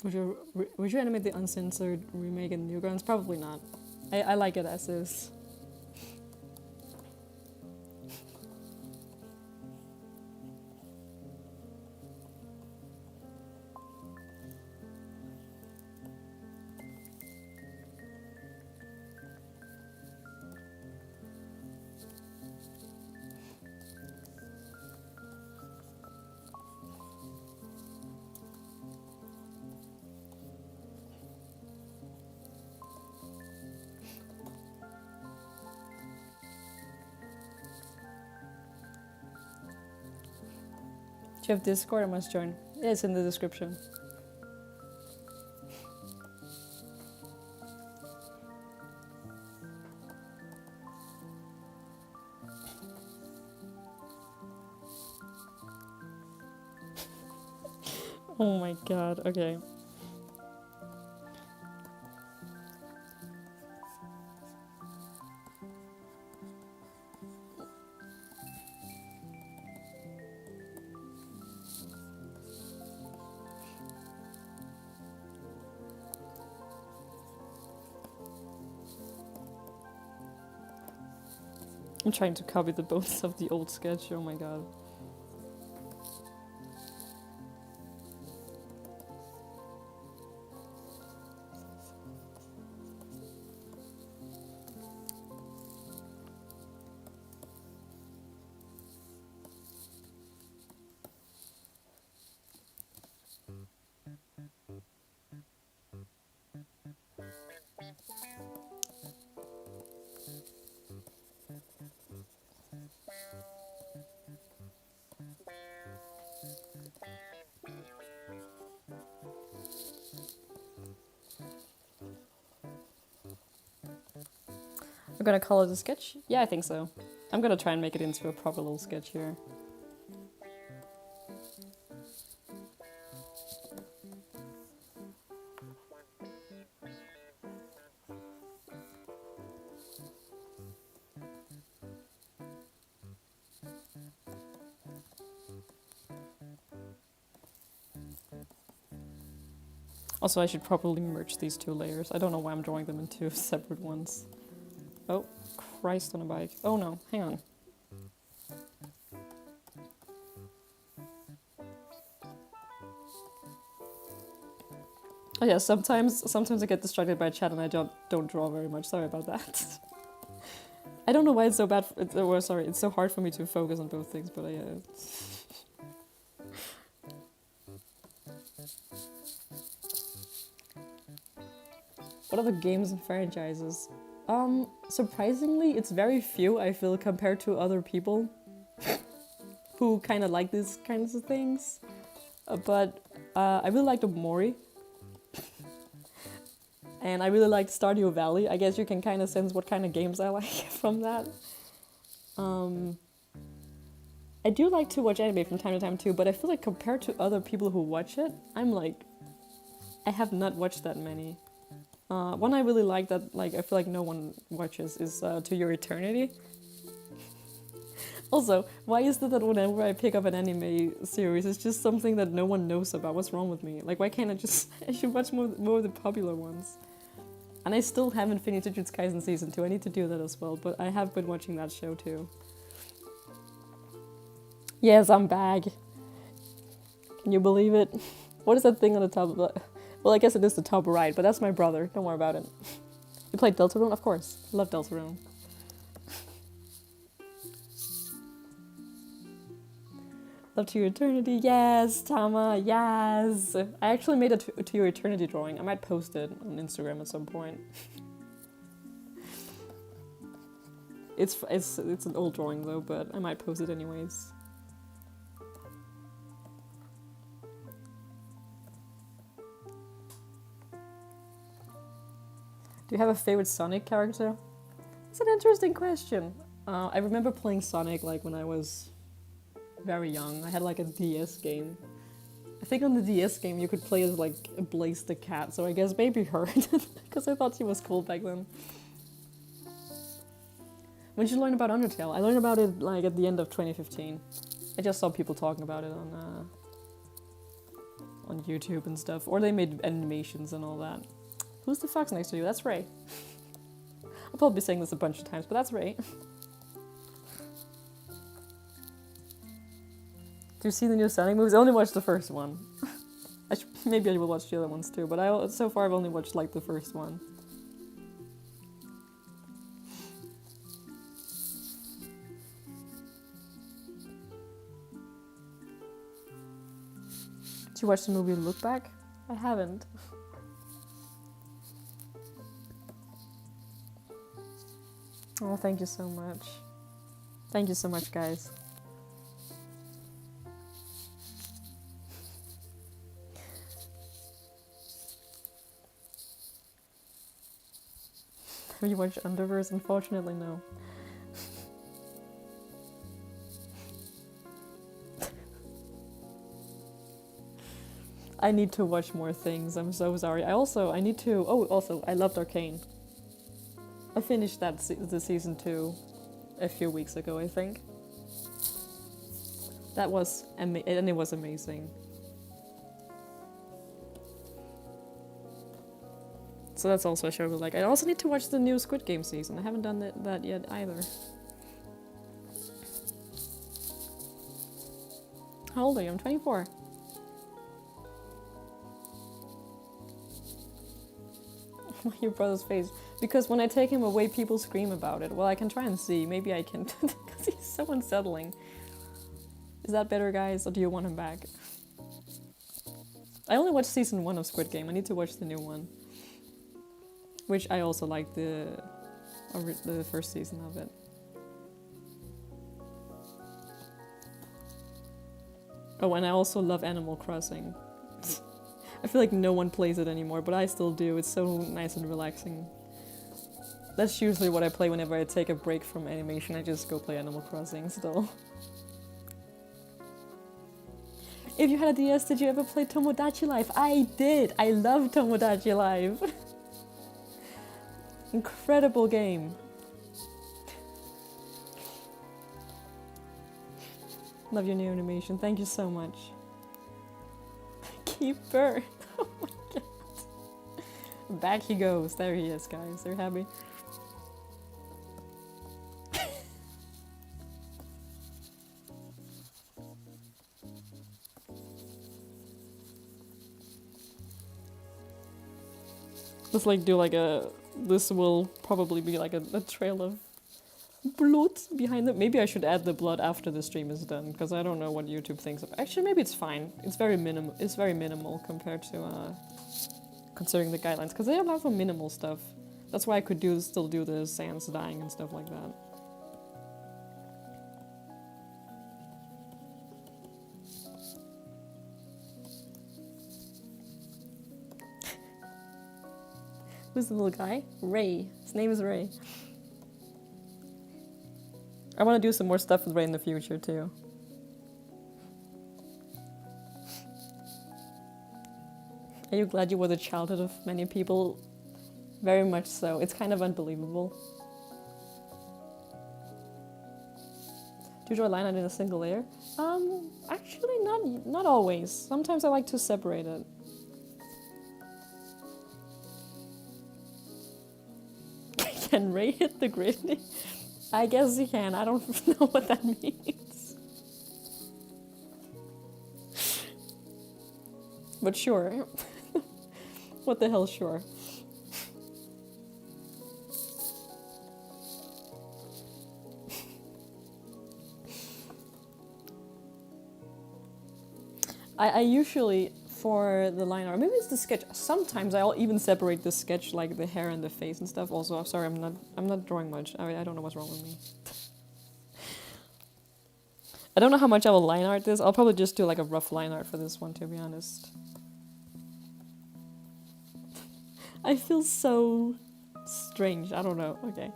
Would you animate the uncensored remake in Newgrounds? Probably not. I like it as is. Do you have Discord? I must join. Yeah, it's in the description. Oh my god, okay. I'm trying to copy the bones of the old sketch, oh my god. I'm gonna call it a sketch? Yeah, I think so. I'm gonna try and make it into a proper little sketch here. Also, I should probably merge these two layers. I don't know why I'm drawing them into separate ones. Oh, Christ on a bike. Oh no, hang on. Oh yeah, sometimes I get distracted by chat and I don't draw very much. Sorry about that. I don't know why it's so bad. It's so hard for me to focus on both things, but What other games and franchises? Surprisingly, it's very few, I feel, compared to other people who kind of like these kinds of things. But I really liked Mori. And I really liked Stardew Valley. I guess you can kind of sense what kind of games I like from that. I do like to watch anime from time to time too, but I feel like compared to other people who watch it, I'm like, I have not watched that many. One I really like that I feel like no one watches is To Your Eternity. Also, why is it that whenever I pick up an anime series, it's just something that no one knows about? What's wrong with me? Like, why can't I should watch more of the popular ones. And I still haven't finished Jujutsu Kaisen Season 2, I need to do that as well, but I have been watching that show too. Yes, I'm back. Can you believe it? What is that thing on the top of it? Well, I guess it is the top right, but that's my brother, don't worry about it. You played Deltarune? Of course, love Deltarune. Love to Your Eternity, yes! Tama, yes! I actually made a To Your Eternity drawing. I might post it on Instagram at some point. It's an old drawing though, but I might post it anyways. Do you have a favorite Sonic character? It's an interesting question. I remember playing Sonic like when I was very young. I had like a DS game. I think on the DS game you could play as like Blaze the cat, so I guess maybe her, because I thought she was cool back then. When did you learn about Undertale? I learned about it like at the end of 2015. I just saw people talking about it on YouTube and stuff, or they made animations and all that. Who's the fox next to you? That's Ray. I'll probably be saying this a bunch of times, but that's Ray. Do you see the new Sonic movies? I only watched the first one. Maybe I will watch the other ones too, but so far I've only watched like the first one. Did you watch the movie Look Back? I haven't. Oh, thank you so much. Thank you so much, guys. Have you watched Underverse? Unfortunately, no. I need to watch more things. I'm so sorry. I need to... Oh, also, I loved Arcane. I finished that the season 2 a few weeks ago, I think. That was... and it was amazing. So that's also a show I would like. I also need to watch the new Squid Game season. I haven't done that yet either. How old are you? I'm 24. Your brother's face. Because when I take him away, people scream about it. Well, I can try and see. Maybe I can. Because he's so unsettling. Is that better, guys? Or do you want him back? I only watched season 1 of Squid Game. I need to watch the new one. Which I also like the first season of it. Oh, and I also love Animal Crossing. I feel like no one plays it anymore, but I still do. It's so nice and relaxing. That's usually what I play whenever I take a break from animation. I just go play Animal Crossing still. If you had a DS, did you ever play Tomodachi Life? I did! I love Tomodachi Life! Incredible game. Love your new animation. Thank you so much. Keeper. Oh my god. Back he goes. There he is, guys. They're happy. Let's like do like a... This will probably be like a trail of blood behind it. Maybe I should add the blood after the stream is done, because I don't know what YouTube thinks of. Actually, maybe it's fine. It's very minimal compared to considering the guidelines, because they allow for minimal stuff. That's why I could still do the sans dying and stuff like that. Who's the little guy? Ray. His name is Ray. I want to do some more stuff with Ray in the future, too. Are you glad you were the childhood of many people? Very much so. It's kind of unbelievable. Do you draw a line in a single layer? Actually not always. Sometimes I like to separate it. Can Ray hit the grid? I guess he can. I don't know what that means. But sure. What the hell, sure. I usually, for the line art, maybe it's the sketch. Sometimes I'll even separate the sketch, like the hair and the face and stuff. Also, I'm sorry, I'm not drawing much. I don't know what's wrong with me. I don't know how much I will line art this. I'll probably just do like a rough line art for this one, to be honest. I feel so strange. I don't know. Okay.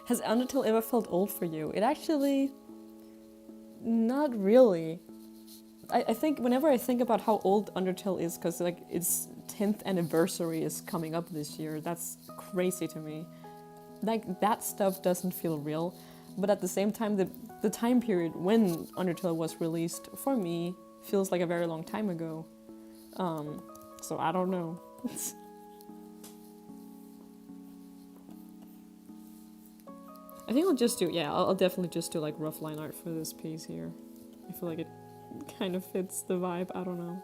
Has Undertale ever felt old for you? It actually... not really. I think whenever I think about how old Undertale is, because like its 10th anniversary is coming up this year, that's crazy to me. Like, that stuff doesn't feel real, but at the same time, the time period when Undertale was released, for me, feels like a very long time ago. So I don't know. I think I'll just do, yeah, I'll definitely just do like rough line art for this piece here. I feel like it kind of fits the vibe, I don't know.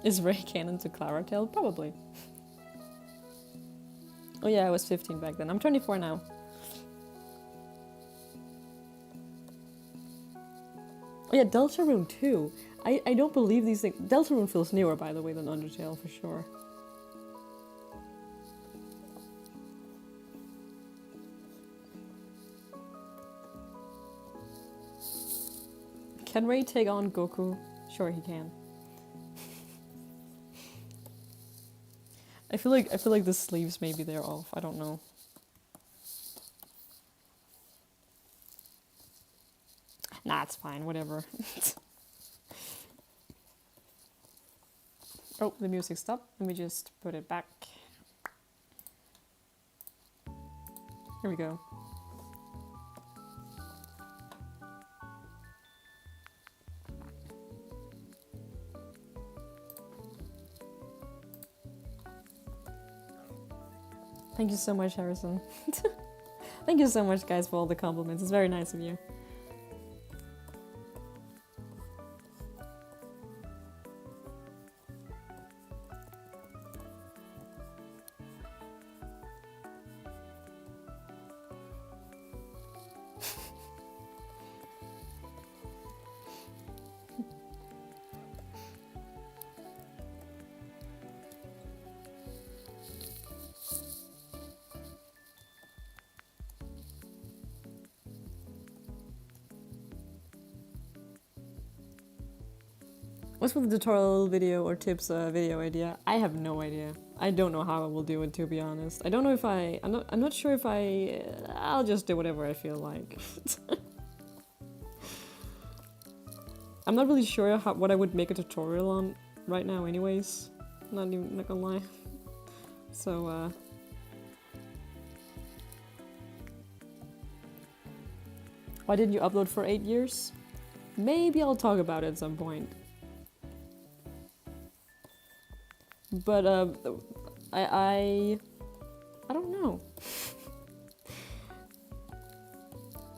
Is Ray canon to Clara Tale? Probably. Oh yeah, I was 15 back then. I'm 24 now. Oh yeah, Deltarune too. I don't believe these things. Deltarune feels newer, by the way, than Undertale, for sure. Can Ray take on Goku? Sure he can. I feel like the sleeves maybe they're off. I don't know. Nah, it's fine. Whatever. Oh, the music stopped. Let me just put it back. Here we go. Thank you so much, Harrison. Thank you so much, guys, for all the compliments. It's very nice of you. What's with the tutorial video or tips video idea? I have no idea. I don't know how I will do it, to be honest. I don't know if I'm not sure if I'll just do whatever I feel like. I'm not really sure what I would make a tutorial on right now anyways. Not gonna lie. So, why didn't you upload for 8 years? Maybe I'll talk about it at some point. But I don't know.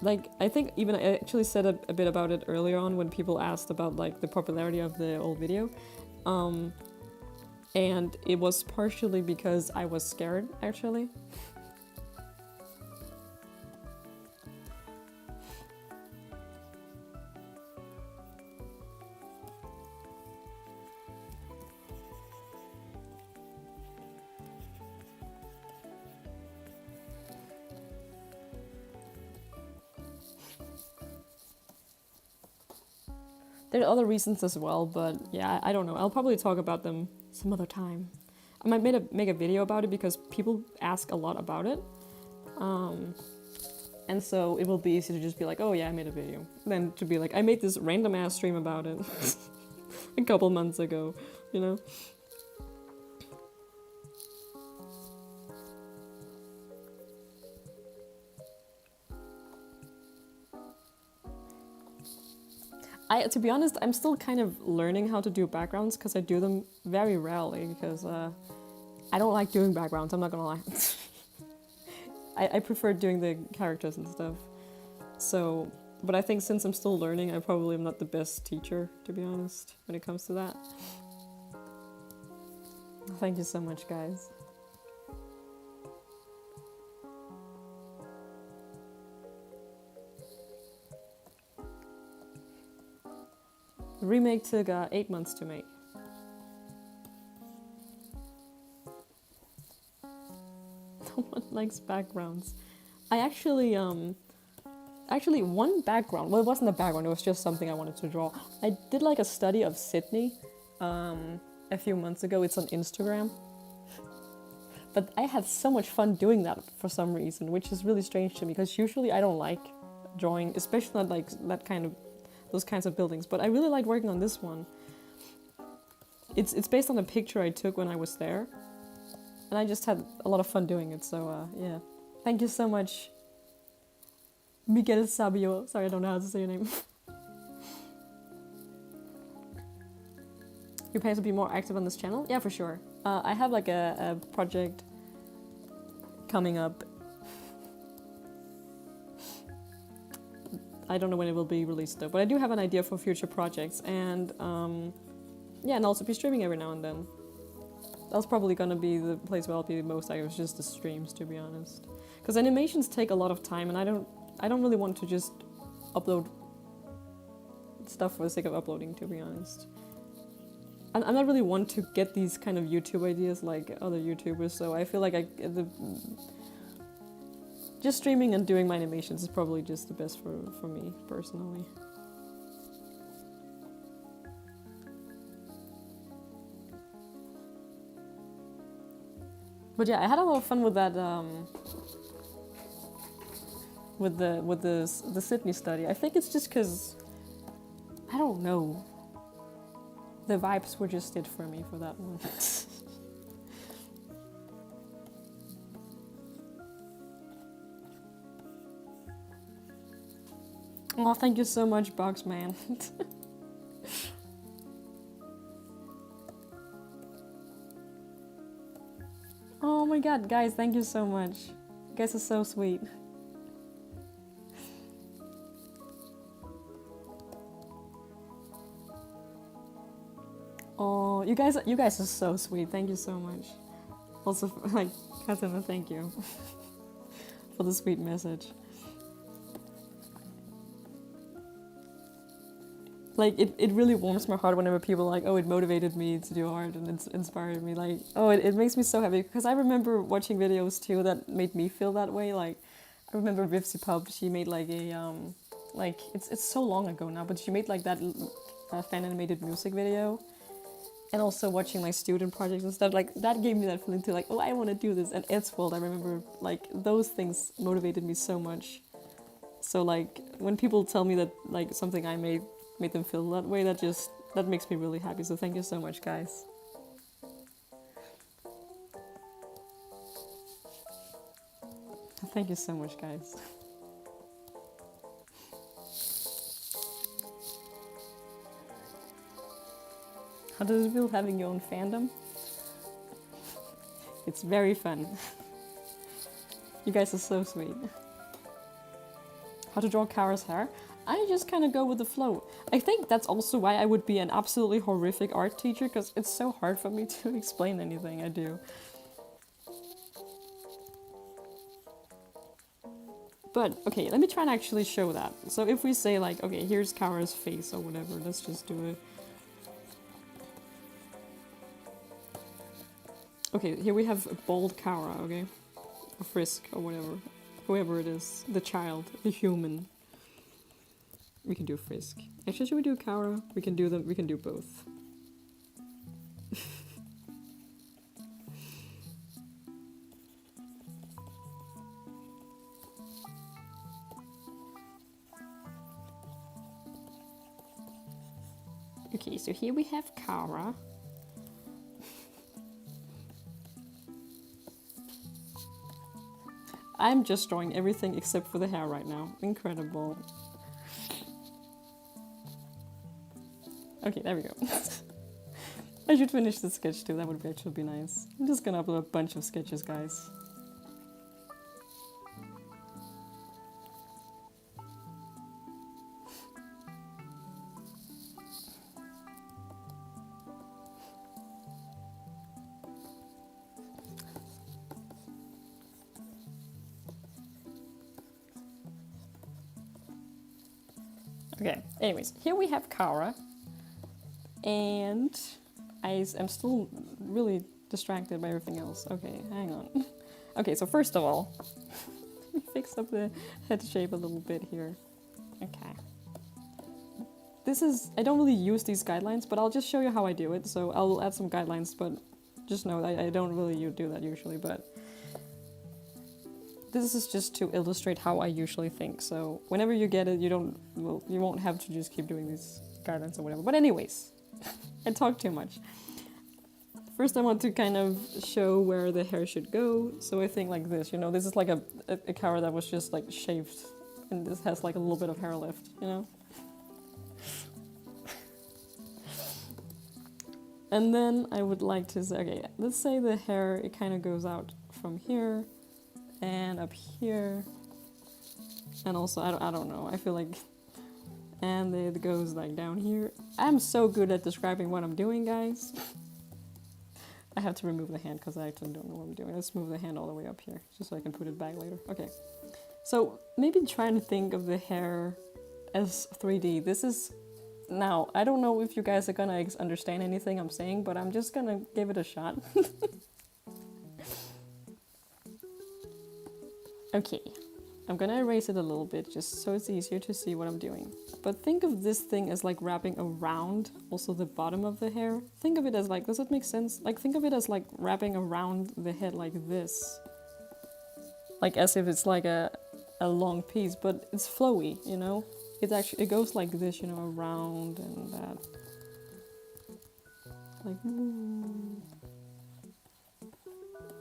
Like, I think even I actually said a bit about it earlier on when people asked about like the popularity of the old video. And it was partially because I was scared, actually. There are other reasons as well, but yeah, I don't know. I'll probably talk about them some other time. I might make a video about it because people ask a lot about it. And so it will be easy to just be like, oh yeah, I made a video. Then to be like, I made this random ass stream about it a couple months ago, you know? To be honest, I'm still kind of learning how to do backgrounds because I do them very rarely because I don't like doing backgrounds, I'm not gonna lie. I prefer doing the characters and stuff. So, but I think since I'm still learning, I probably am not the best teacher, to be honest, when it comes to that. Thank you so much, guys. The remake took 8 months to make. No one likes backgrounds. I actually one background, well, it wasn't a background, it was just something I wanted to draw. I did like a study of Sydney a few months ago. It's on Instagram. But I had so much fun doing that for some reason, which is really strange to me because usually I don't like drawing, especially not like those kinds of buildings. But I really liked working on this one. It's based on a picture I took when I was there, and I just had a lot of fun doing it. So yeah, thank you so much, Miguel Sabio. Sorry, I don't know how to say your name. You plan to be more active on this channel? Yeah, for sure. I have like a project coming up. I don't know when it will be released though, but I do have an idea for future projects, and yeah, and also be streaming every now and then. That's probably gonna be the place where I'll be most active, just the streams, to be honest. Because animations take a lot of time, and I don't really want to just upload stuff for the sake of uploading, to be honest. I'm not really one to get these kind of YouTube ideas like other YouTubers, so I feel like just streaming and doing my animations is probably just the best for me, personally. But yeah, I had a lot of fun with that, with the Sydney study. I think it's just because, I don't know, the vibes were just it for me for that one. Oh, thank you so much, Boxman. Oh my god, guys, thank you so much. You guys are so sweet. Oh, you guys are so sweet. Thank you so much. Also, like, Katina, thank you for the sweet message. Like, it really warms my heart whenever people are like, oh, it motivated me to do art and it's inspired me. Like, oh, it makes me so happy because I remember watching videos too that made me feel that way. Like, I remember Vivsy Pub, she made like a like it's so long ago now, but she made like that fan animated music video. And also watching like student projects and stuff, like that gave me that feeling too, like, oh, I want to do this. And Ed's World, I remember, like, those things motivated me so much. So like when people tell me that like something I made them feel that way, that makes me really happy. So thank you so much, guys. Thank you so much, guys. How does it feel having your own fandom? It's very fun. You guys are so sweet. How to draw Chara's hair? I just kind of go with the flow. I think that's also why I would be an absolutely horrific art teacher, because it's so hard for me to explain anything I do. But, okay, let me try and actually show that. So if we say like, okay, here's Chara's face or whatever, let's just do it. Okay, here we have a bald Chara, okay? Or Frisk, or whatever. Whoever it is. The child. The human. We can do Frisk. Actually, should we do Chara? We can do them. We can do both. Okay, so here we have Chara. I'm just drawing everything except for the hair right now. Incredible. Okay, there we go. I should finish the sketch too, that would actually be nice. I'm just gonna upload a bunch of sketches, guys. Okay, anyways, here we have Chara, and I am still really distracted by everything else. Okay, hang on. Okay, so first of all, let me fix up the head shape a little bit here. Okay. This is, I don't really use these guidelines, but I'll just show you how I do it. So I'll add some guidelines, but just know that I don't really do that usually, but this is just to illustrate how I usually think. So whenever you get it, you won't have to just keep doing these guidelines or whatever. But anyways, I talk too much. First I want to kind of show where the hair should go. So I think like this, you know, this is like a Chara that was just like shaved, and this has like a little bit of hair left, you know? And then I would like to say, okay, let's say the hair, it kind of goes out from here and up here, and also I don't know, I feel like, and it goes like down here. I'm so good at describing what I'm doing, guys. I have to remove the hand because I actually don't know what I'm doing. Let's move the hand all the way up here just so I can put it back later. Okay, so maybe trying to think of the hair as 3D. This is, now I don't know if you guys are gonna understand anything I'm saying, but I'm just gonna give it a shot. Okay, I'm gonna erase it a little bit just so it's easier to see what I'm doing. But think of this thing as like wrapping around also the bottom of the hair. Think of it as like, does that make sense? Like think of it as like wrapping around the head like this. Like as if it's like a long piece, but it's flowy, you know? It goes like this, you know, around and that. Like,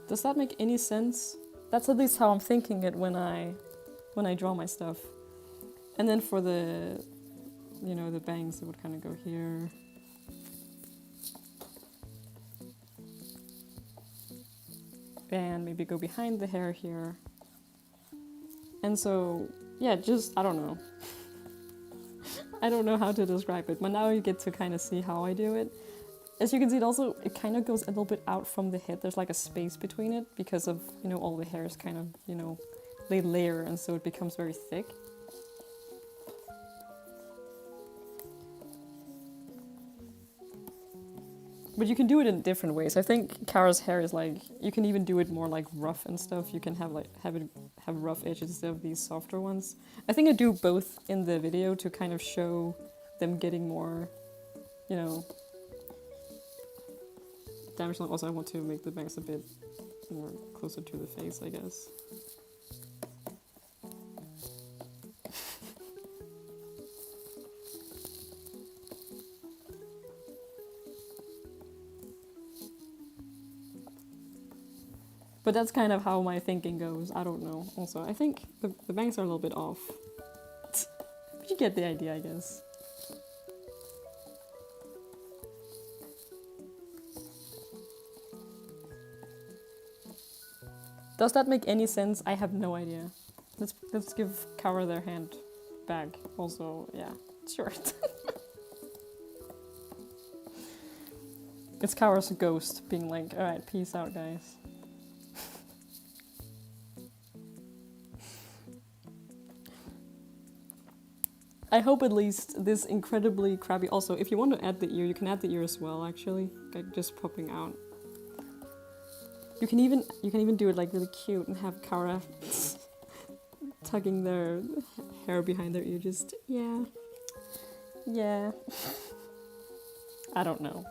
does that make any sense? That's at least how I'm thinking it when I draw my stuff. And then for the, you know, the bangs, it would kind of go here. And maybe go behind the hair here. And so, yeah, just, I don't know. I don't know how to describe it, but now you get to kind of see how I do it. As you can see, it kind of goes a little bit out from the head. There's like a space between it because of, you know, all the hairs kind of, you know, they layer, and so it becomes very thick. But you can do it in different ways. I think Chara's hair is like, you can even do it more like rough and stuff. You can have rough edges instead of these softer ones. I think I do both in the video to kind of show them getting more, you know, damage. Also, I want to make the bangs a bit more closer to the face, I guess. But that's kind of how my thinking goes. I don't know. Also, I think the bangs are a little bit off. But you get the idea, I guess. Does that make any sense? I have no idea. Let's give Chara their hand back. Also, yeah, sure. It's Chara's ghost being like, alright, peace out, guys. I hope at least this incredibly crappy... Also, if you want to add the ear, you can add the ear as well, actually. Like, just popping out. You can even do it like really cute and have Chara tugging their hair behind their ear. Just, yeah. Yeah. I don't know.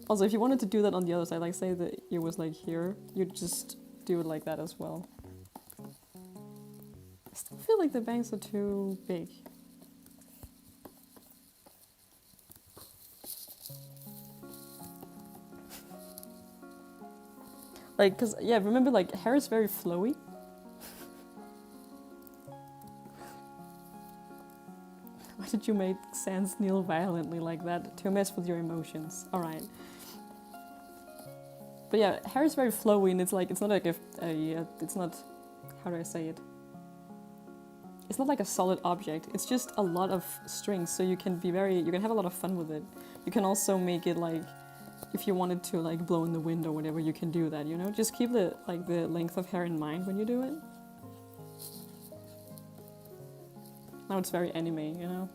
Also, if you wanted to do that on the other side, like say the ear was like here, you'd just do it like that as well. I still feel like the bangs are too big. Like, cause yeah, remember like hair is very flowy. Why did you make Sans kneel violently like that? To mess with your emotions. Alright. But yeah, hair is very flowy and it's like, it's not like it's not, how do I say it? It's not like a solid object, it's just a lot of strings, so you can have a lot of fun with it. You can also make it like, if you wanted to like blow in the wind or whatever, you can do that, you know? Just keep the length of hair in mind when you do it. Now it's very anime, you know?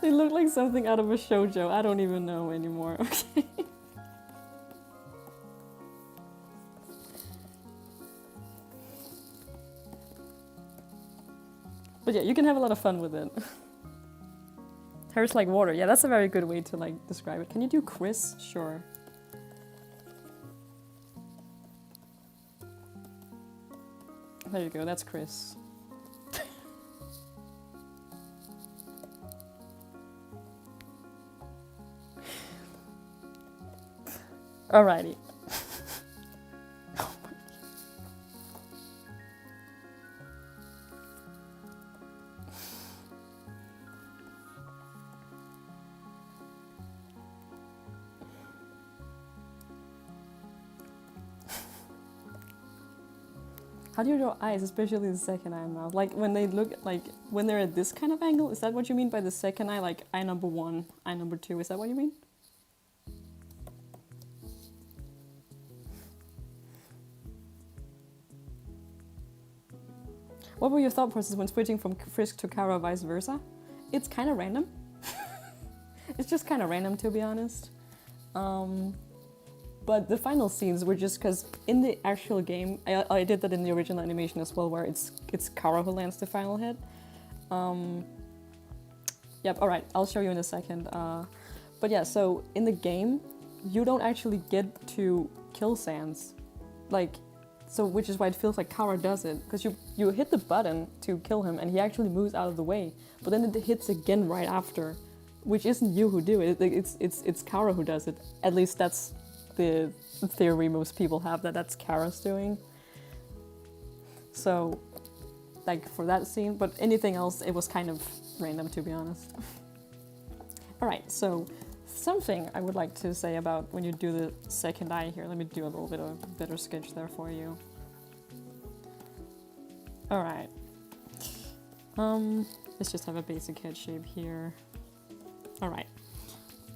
They look like something out of a shoujo. I don't even know anymore. Okay. But yeah, you can have a lot of fun with it. Hair's like water. Yeah, that's a very good way to like describe it. Can you do Chris? Sure. There you go, that's Chris. Alrighty. How do you draw eyes, especially the second eye and mouth? Like when they look, like when they're at this kind of angle, is that what you mean by the second eye? Like eye number 1, eye number 2, is that what you mean? What were your thought process when switching from Frisk to Chara or vice versa? It's kind of random. It's just kind of random, to be honest. But the final scenes were just because in the actual game, I did that in the original animation as well, where it's Chara who lands the final hit. Yep, alright, I'll show you in a second. But yeah, so in the game, you don't actually get to kill Sans. Like, so which is why it feels like Chara does it, because you hit the button to kill him and he actually moves out of the way, but then it hits again right after, which isn't you who do it. It's Chara who does it. At least that's the theory most people have, that's Chara's doing. So, like for that scene, but anything else, it was kind of random, to be honest. Alright, so something I would like to say about when you do the second eye here. Let me do a little bit of a better sketch there for you. Alright. Let's just have a basic head shape here. Alright.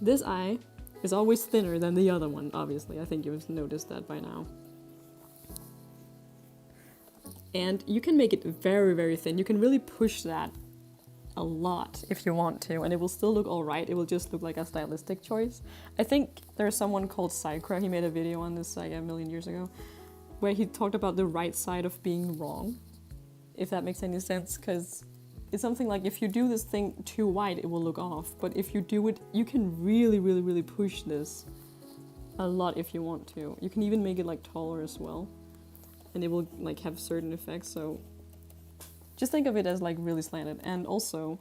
This eye is always thinner than the other one, obviously. I think you've noticed that by now. And you can make it very, very thin. You can really push that a lot if you want to, and it will still look alright. It will just look like a stylistic choice. I think there's someone called Psychra, he made a video on this like a million years ago, where he talked about the right side of being wrong, if that makes any sense, because it's something like if you do this thing too wide, it will look off, but if you do it, you can really, really, really push this a lot if you want to. You can even make it like taller as well, and it will like have certain effects, so just think of it as like really slanted. And also,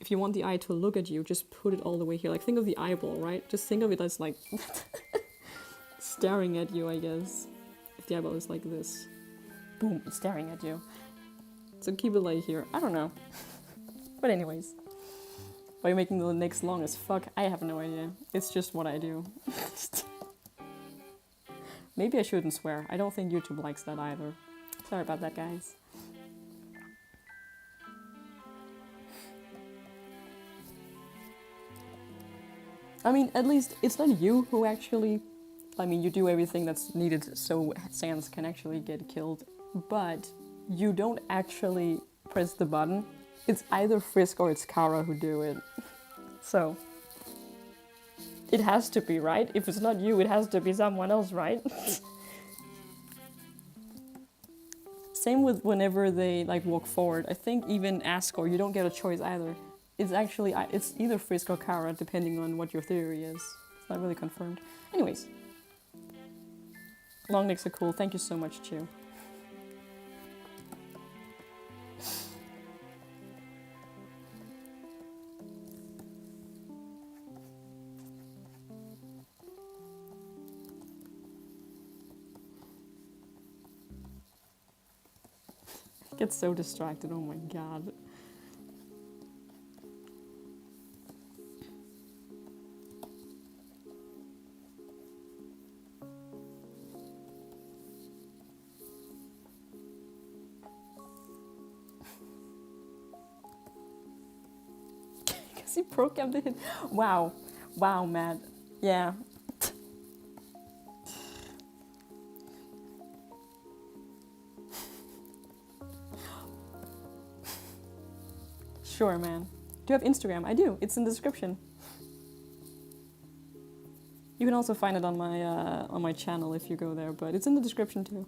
if you want the eye to look at you, just put it all the way here. Like think of the eyeball, right? Just think of it as like staring at you, I guess. If the eyeball is like this. Boom, it's staring at you. So keep it like here. I don't know. But anyways. Why are you making the necks long as fuck? I have no idea. It's just what I do. Maybe I shouldn't swear. I don't think YouTube likes that either. Sorry about that, guys. I mean, at least it's not you who actually... I mean, you do everything that's needed so Sans can actually get killed, but you don't actually press the button. It's either Frisk or it's Chara who do it. So, it has to be, right? If it's not you, it has to be someone else, right? Same with whenever they like walk forward. I think even Ascor, you don't get a choice either. It's actually, it's either Frisk or Chara, depending on what your theory is. It's not really confirmed. Anyways. Long necks are cool. Thank you so much, Chew. Get so distracted, oh my god. Because he programmed it. Wow. Wow, Matt. Yeah. Sure, man. Do you have Instagram? I do. It's in the description. You can also find it on my channel if you go there, but it's in the description too.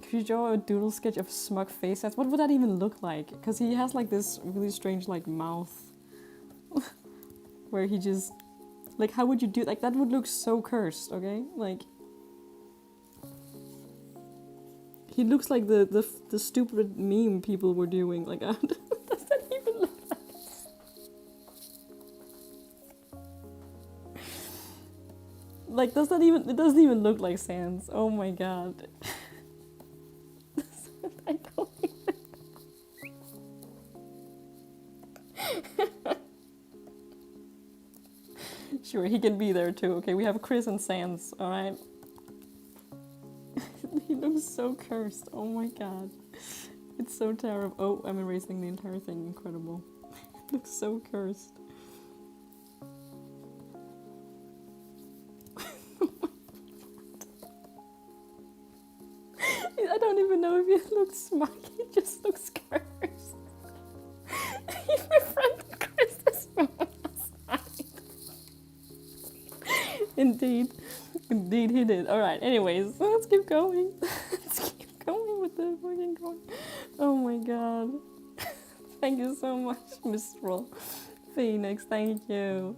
Could you draw a doodle sketch of smug face? What would that even look like? Because he has like this really strange like mouth, where he just like, how would you do like that? Would look so cursed. Okay, like. He looks like the stupid meme people were doing. Like, does that even look like? Like, does that even? It doesn't even look like Sans. Oh my god. I don't even. Sure, he can be there too. Okay, we have Chris and Sans. All right. He looks so cursed. Oh my god. It's so terrible. Oh, I'm erasing the entire thing. Incredible. It looks so cursed. I don't even know if he looks smug. He just looks cursed. He befriended Chris this morning. Indeed. Indeed he did. Alright, anyways, let's keep going. Let's keep going with the fucking going. Oh my god. Thank you so much, Mistral. Phoenix, thank you.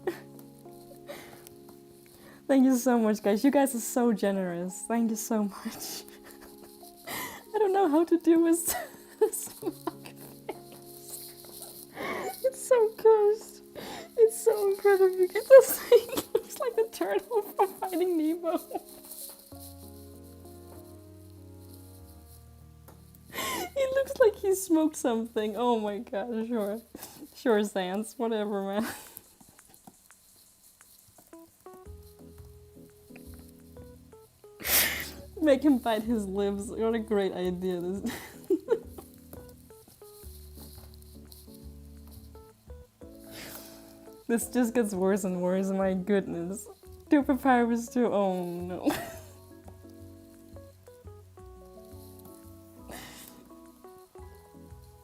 Thank you so much, guys. You guys are so generous. Thank you so much. I don't know how to do his smug face. It's so cursed. It's so incredible. It looks like the turtle from Finding Nemo. He looks like he smoked something. Oh my god, sure. Sure, Sans. Whatever, man. Make him bite his lips. What a great idea. This. This just gets worse and worse, my goodness. Do Papyrus too? Oh no.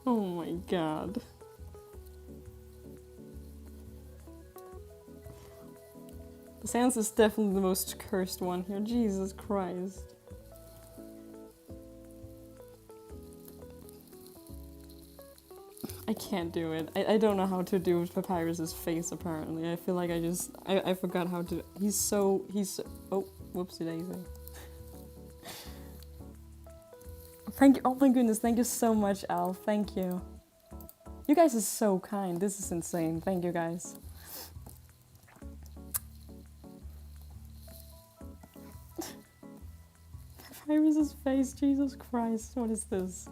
Oh my god. The Sans is definitely the most cursed one here. Jesus Christ. I can't do it. I don't know how to do Papyrus's face, apparently. I feel like I forgot how to. He's oh, whoopsie daisy. Thank you, oh my goodness, thank you so much, Al, thank you. You guys are so kind, this is insane, thank you guys. Papyrus's face, Jesus Christ, what is this?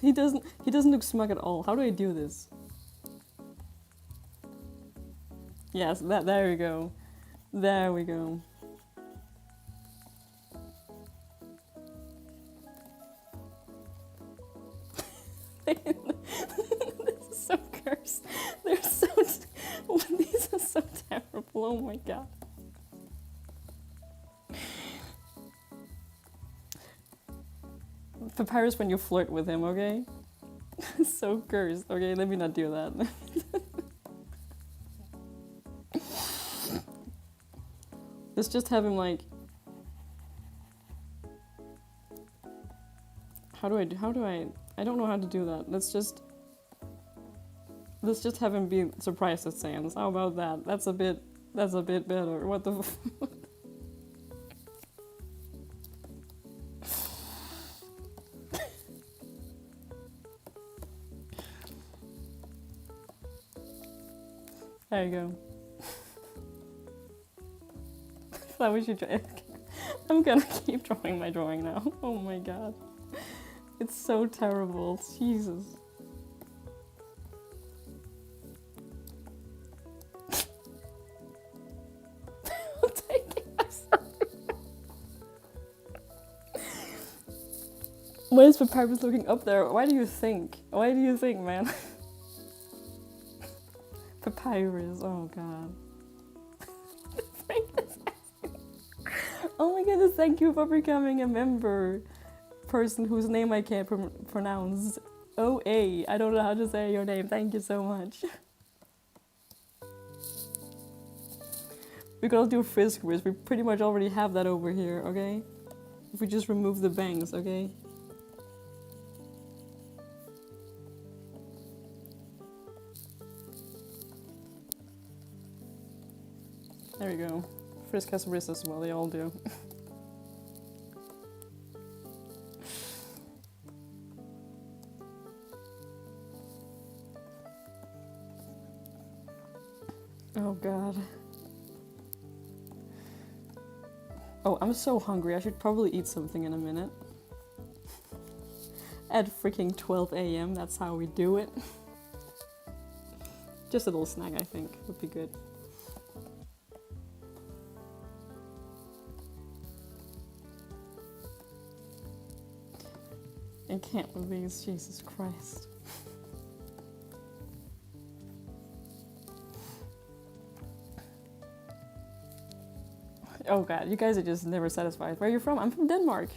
He doesn't look smug at all. How do I do this? Yes, there we go. There we go. This is so cursed. They're so these are so terrible. Oh my god. Papyrus when you flirt with him, okay? So cursed. Okay, let me not do that. Let's just have him like. How do I? I don't know how to do that. Let's just have him be surprised at Sans. How about that? That's a bit better. What the f. There you go. that what you draw? I'm gonna keep drawing my drawing now. Oh my god. It's so terrible. Jesus. I'm taking myself. Why is Papyrus looking up there? Why do you think? Why do you think, man? Papyrus, oh god. Oh my goodness, thank you for becoming a member. Person whose name I can't pronounce. OA, I don't know how to say your name, thank you so much. We're gonna do Frisk Risk, we pretty much already have that over here, okay? If we just remove the bangs, okay? There we go. Frisk has wrists as well, they all do. Oh god. Oh, I'm so hungry. I should probably eat something in a minute. At freaking 12 AM, that's how we do it. Just a little snack, I think, would be good. I can't with these, Jesus Christ. Oh god, you guys are just never satisfied. Where are you from? I'm from Denmark.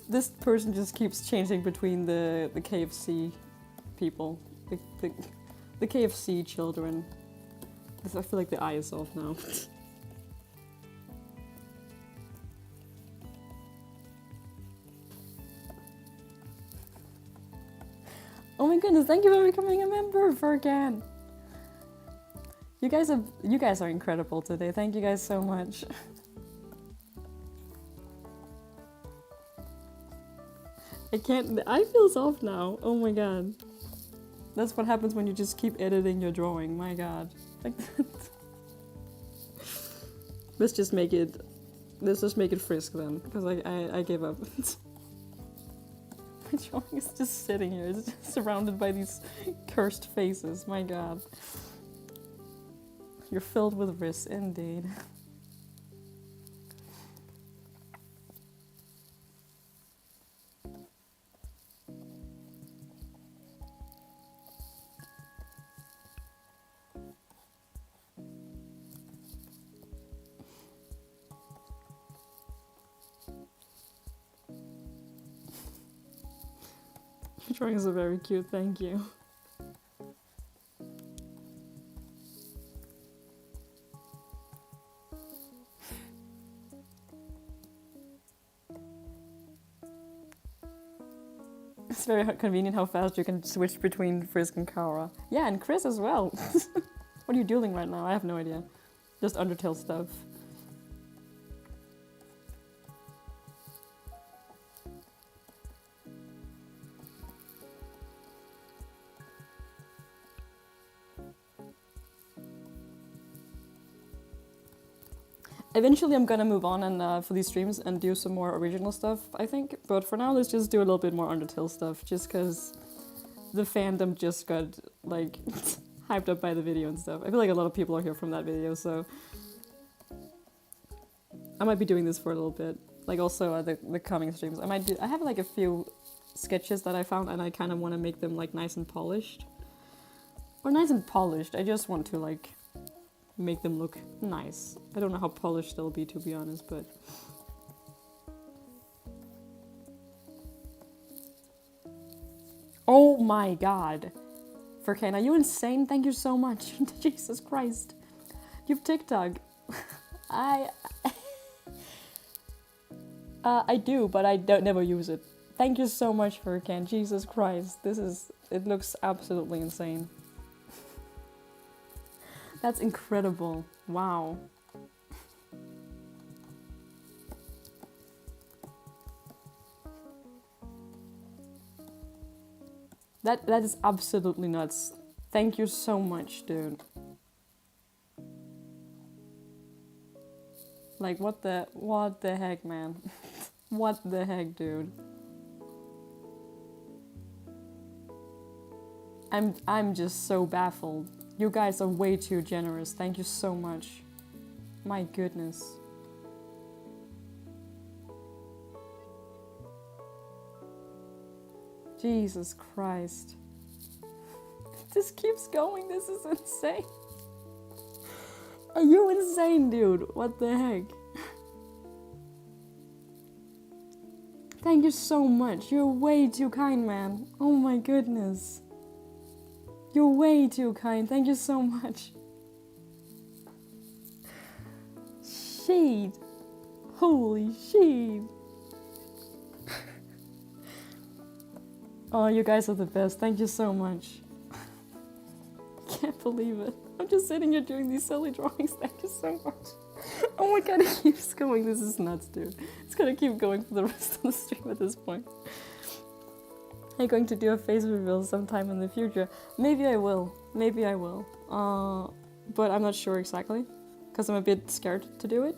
This person just keeps changing between the KFC people, the KFC children. I feel like the eye is off now. Oh my goodness! Thank you for becoming a member, Furkan. You guys are incredible today. Thank you guys so much. I can't. The eye feels off now. Oh my god. That's what happens when you just keep editing your drawing. My god. Like that. Let's just make it Frisk then, because I gave up. My drawing is just sitting here. It's just surrounded by these cursed faces. My god. You're filled with wrists, indeed. Your drawings are very cute, thank you. It's very convenient how fast you can switch between Frisk and Chara. Yeah, and Chris as well. What are you doing right now? I have no idea. Just Undertale stuff. Eventually I'm gonna move on and for these streams and do some more original stuff, I think. But for now, let's just do a little bit more Undertale stuff, just because the fandom just got, like, hyped up by the video and stuff. I feel like a lot of people are here from that video, so I might be doing this for a little bit. Like, also the coming streams. I have, like, a few sketches that I found, and I kind of want to make them, like, nice and polished. Or nice and polished, I just want to, like, make them look nice. I don't know how polished they'll be, to be honest, but... Oh my god! Furkan, are you insane? Thank you so much. Jesus Christ. You've TikTok. I do, but I never use it. Thank you so much, Furkan. Jesus Christ. It looks absolutely insane. That's incredible. Wow. That is absolutely nuts. Thank you so much, dude. Like, what the heck, man? What the heck, dude? I'm just so baffled. You guys are way too generous. Thank you so much. My goodness. Jesus Christ. This keeps going. This is insane. Are you insane, dude? What the heck? Thank you so much. You're way too kind, man. Oh my goodness. You're way too kind. Thank you so much. Shit. Holy shit. Oh, you guys are the best. Thank you so much. Can't believe it. I'm just sitting here doing these silly drawings. Thank you so much. Oh my god, it keeps going. This is nuts, dude. It's gonna keep going for the rest of the stream at this point. I'm going to do a face reveal sometime in the future. Maybe I will. Maybe I will. But I'm not sure exactly. Because I'm a bit scared to do it.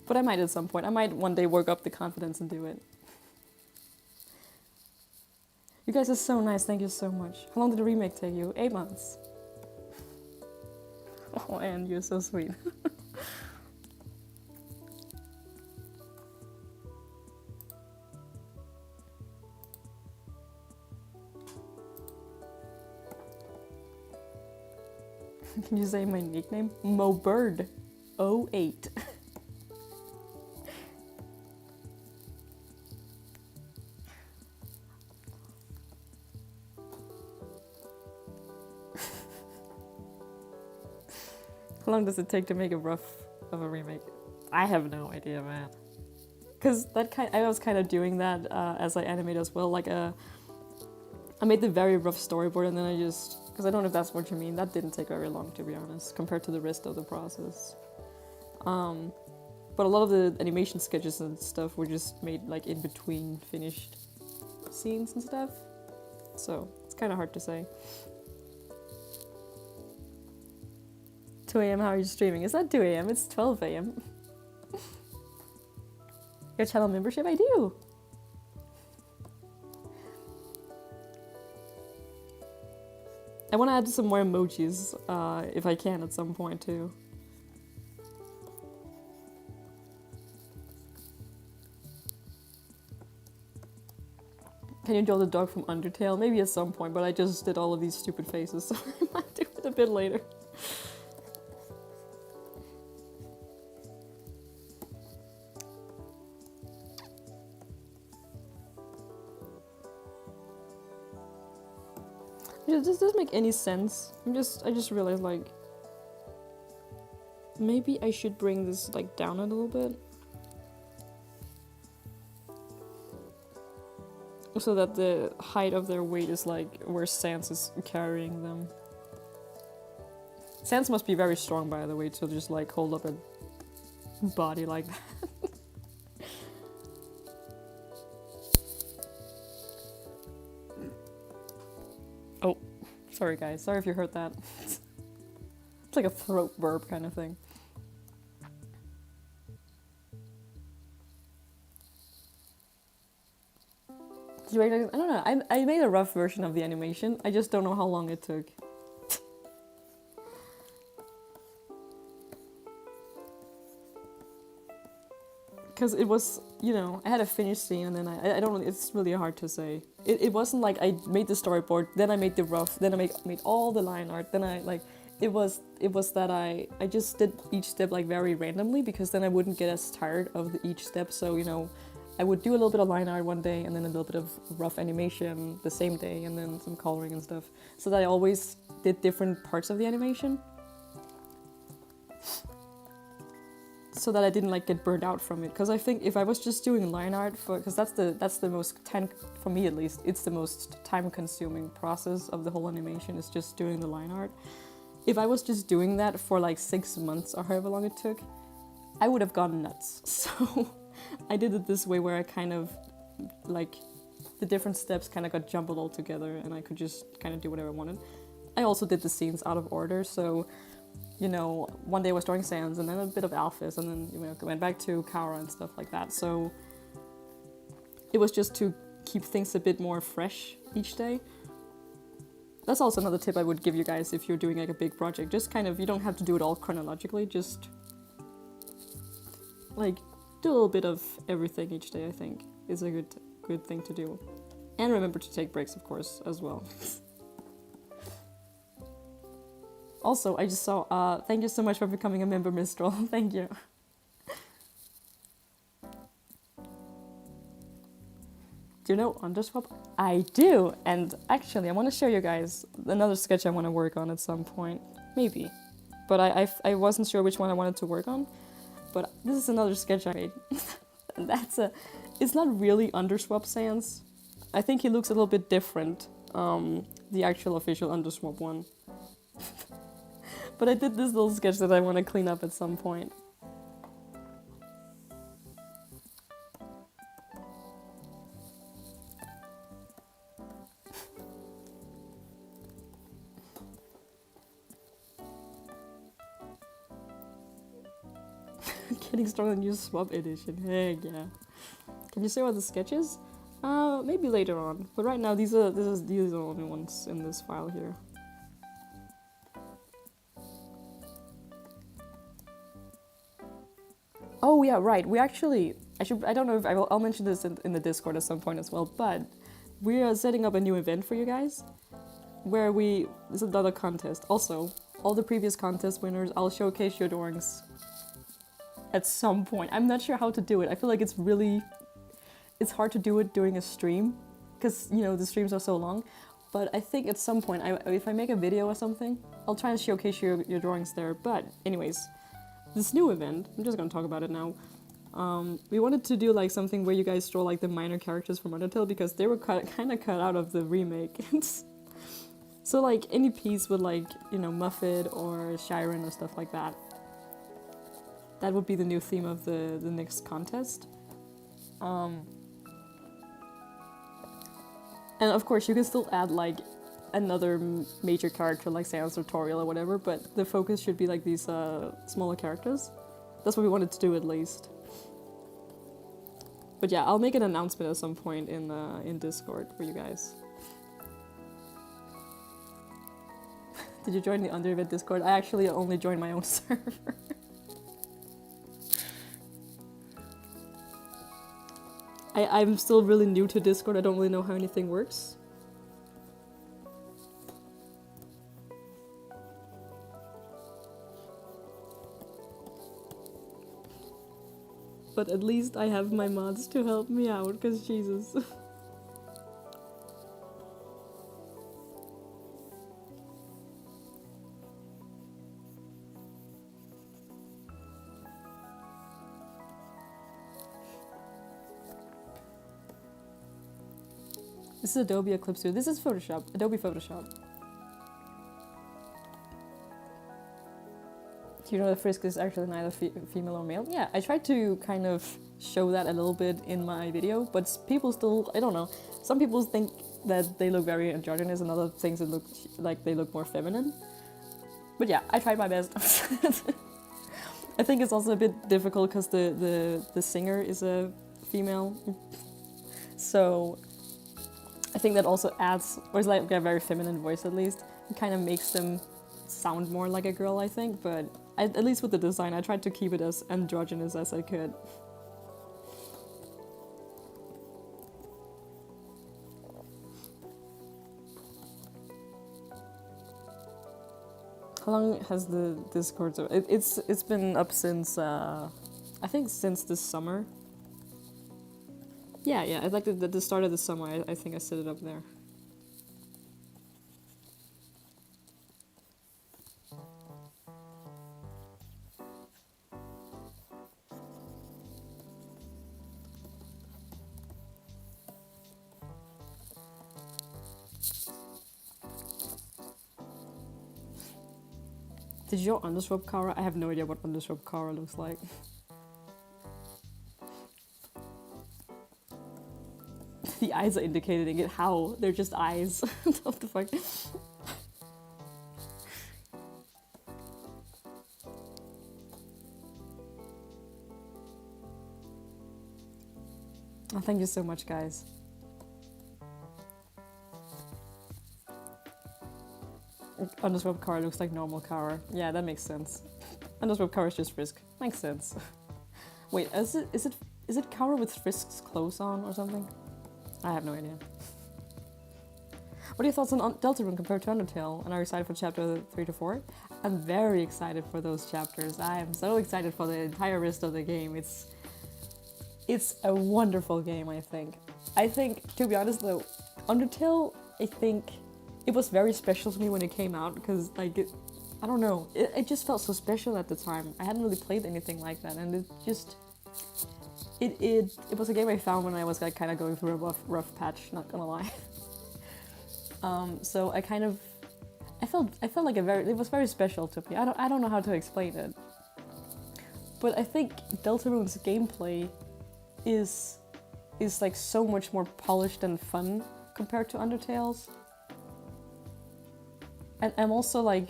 But I might at some point. I might one day work up the confidence and do it. You guys are so nice. Thank you so much. How long did the remake take you? 8 months. Oh, Anne, you're so sweet. Can you say my nickname? MoBird08. How long does it take to make a rough of a remake? I have no idea, man. Because I was kind of doing that as I animate as well. Like I made the very rough storyboard and then I just, because I don't know if that's what you mean. That didn't take very long, to be honest, compared to the rest of the process. But a lot of the animation sketches and stuff were just made like in between finished scenes and stuff. So it's kind of hard to say. 2 a.m. How are you streaming? It's not 2 a.m. It's 12 a.m. Your channel membership? I do. I want to add some more emojis if I can at some point too. Can you draw the dog from Undertale? Maybe at some point, but I just did all of these stupid faces, so I might do it a bit later. Does this make any sense? I just realized, like, maybe I should bring this like down a little bit so that the height of their weight is like where Sans is carrying them. Sans must be very strong, by the way, to just like hold up a body like that. Oh, sorry guys. Sorry if you heard that. It's like a throat burp kind of thing. I don't know. I made a rough version of the animation. I just don't know how long it took. Because it was, you know, I had a finished scene and then I don't know, it's really hard to say. It wasn't like I made the storyboard, then I made the rough, then I made all the line art, then I like, it was that I just did each step like very randomly because then I wouldn't get as tired of each step. So, you know, I would do a little bit of line art one day and then a little bit of rough animation the same day and then some coloring and stuff. So that I always did different parts of the animation. So that I didn't like get burned out from it, because I think if I was just doing line art because that's the most time, for me at least, it's the most time consuming process of the whole animation is just doing the line art. if I was just doing that for like 6 months or however long it took, I would have gone nuts. So I did it this way where I kind of like the different steps kind of got jumbled all together and I could just kind of do whatever I wanted. I also did the scenes out of order, so you know, one day I was drawing Sans and then a bit of Alphys and then you know, went back to Chara and stuff like that. So it was just to keep things a bit more fresh each day. That's also another tip I would give you guys if you're doing like a big project. Just kind of, you don't have to do it all chronologically, just like do a little bit of everything each day, I think, is a good thing to do. And remember to take breaks, of course, as well. Also, I just saw, thank you so much for becoming a member, Mistral. Thank you. Do you know Underswap? I do! And actually, I want to show you guys another sketch I want to work on at some point. Maybe. But I wasn't sure which one I wanted to work on. But this is another sketch I made. And it's not really Underswap Sans. I think he looks a little bit different, the actual official Underswap one. But I did this little sketch that I want to clean up at some point. Getting strong on new swap edition. Heck yeah. Can you say what the sketch is? Maybe later on. But right now these are the only ones in this file here. Oh yeah, right. We actually, I don't know if I'll mention this in the Discord at some point as well, but we are setting up a new event for you guys where this is another contest. Also, all the previous contest winners, I'll showcase your drawings at some point. I'm not sure how to do it. I feel like it's hard to do it during a stream because, you know, the streams are so long. But I think at some point, if I make a video or something, I'll try and showcase your drawings there. But anyways, this new event, I'm just gonna talk about it now. We wanted to do like something where you guys draw like the minor characters from Undertale because they were kind of cut out of the remake. So like any piece with like, you know, Muffet or Shiren or stuff like that. That would be the new theme of the next contest. And of course you can still add like another major character like Sans or Toriel or whatever, but the focus should be like these smaller characters. That's what we wanted to do at least. But yeah, I'll make an announcement at some point in Discord for you guys. Did you join the Undertale Discord? I actually only joined my own server. I'm still really new to Discord, I don't really know how anything works. But at least I have my mods to help me out, because Jesus. This is Adobe Eclipse 2. This is Photoshop, Adobe Photoshop. Do you know that Frisk is actually neither female or male? Yeah, I tried to kind of show that a little bit in my video, but people still, I don't know. Some people think that they look very androgynous and other things that look like they look more feminine. But yeah, I tried my best. I think it's also a bit difficult because the singer is a female. So I think that also adds, or it's like a very feminine voice at least. It kind of makes them sound more like a girl, I think, but at least with the design, I tried to keep it as androgynous as I could. How long has the Discord? It's been up since I think since this summer. Yeah. Like the start of the summer. I think I set it up there. Did you know Underswap Chara? I have no idea what Underswap Chara looks like. The eyes are indicating it. How? They're just eyes. What the fuck? Oh, thank you so much, guys. Underswap Chara looks like normal Chara. Yeah, that makes sense. Underswap Chara is just Frisk. Makes sense. Wait, is it Chara with Frisk's clothes on or something? I have no idea. What are your thoughts on Deltarune compared to Undertale? And are you excited for chapter 3 to 4? I'm very excited for those chapters. I am so excited for the entire rest of the game. It's a wonderful game, I think. I think, to be honest though, Undertale, I think it was very special to me when it came out because, like, I don't know, it just felt so special at the time. I hadn't really played anything like that, and it just... It was a game I found when I was like kind of going through a rough patch, not gonna lie. So I felt like it was very special to me. I don't know how to explain it, but I think Deltarune's gameplay is like so much more polished and fun compared to Undertale's, and I'm also like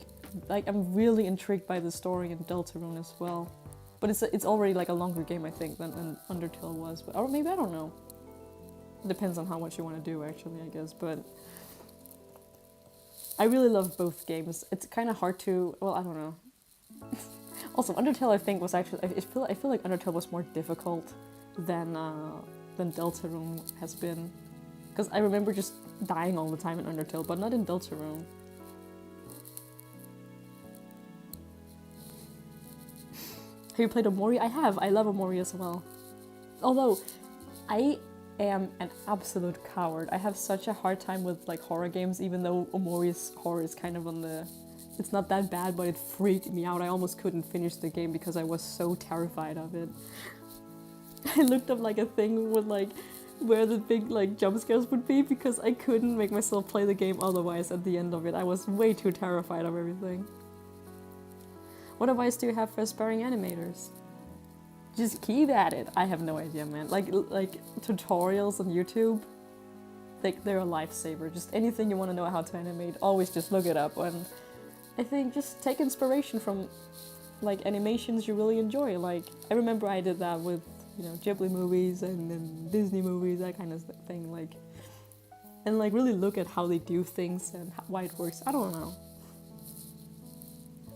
I'm really intrigued by the story in Deltarune as well. But it's already like a longer game, I think, than Undertale was. But, or maybe, I don't know. It depends on how much you want to do, actually, I guess. But I really love both games. It's kind of hard to... Well, I don't know. Also, Undertale, I think, was actually... I feel like Undertale was more difficult than Deltarune has been. Because I remember just dying all the time in Undertale, but not in Deltarune. Have you played Omori? I have. I love Omori as well. Although, I am an absolute coward. I have such a hard time with like horror games, even though Omori's horror is kind of on the... It's not that bad, but it freaked me out. I almost couldn't finish the game because I was so terrified of it. I looked up like a thing with like where the big like jump scares would be because I couldn't make myself play the game otherwise at the end of it. I was way too terrified of everything. What advice do you have for aspiring animators? Just keep at it. I have no idea, man. Like tutorials on YouTube, they're a lifesaver. Just anything you want to know how to animate, always just look it up. And I think just take inspiration from like animations you really enjoy. Like I remember I did that with, you know, Ghibli movies and Disney movies, that kind of thing. Like, and like really look at how they do things and why it works. I don't know.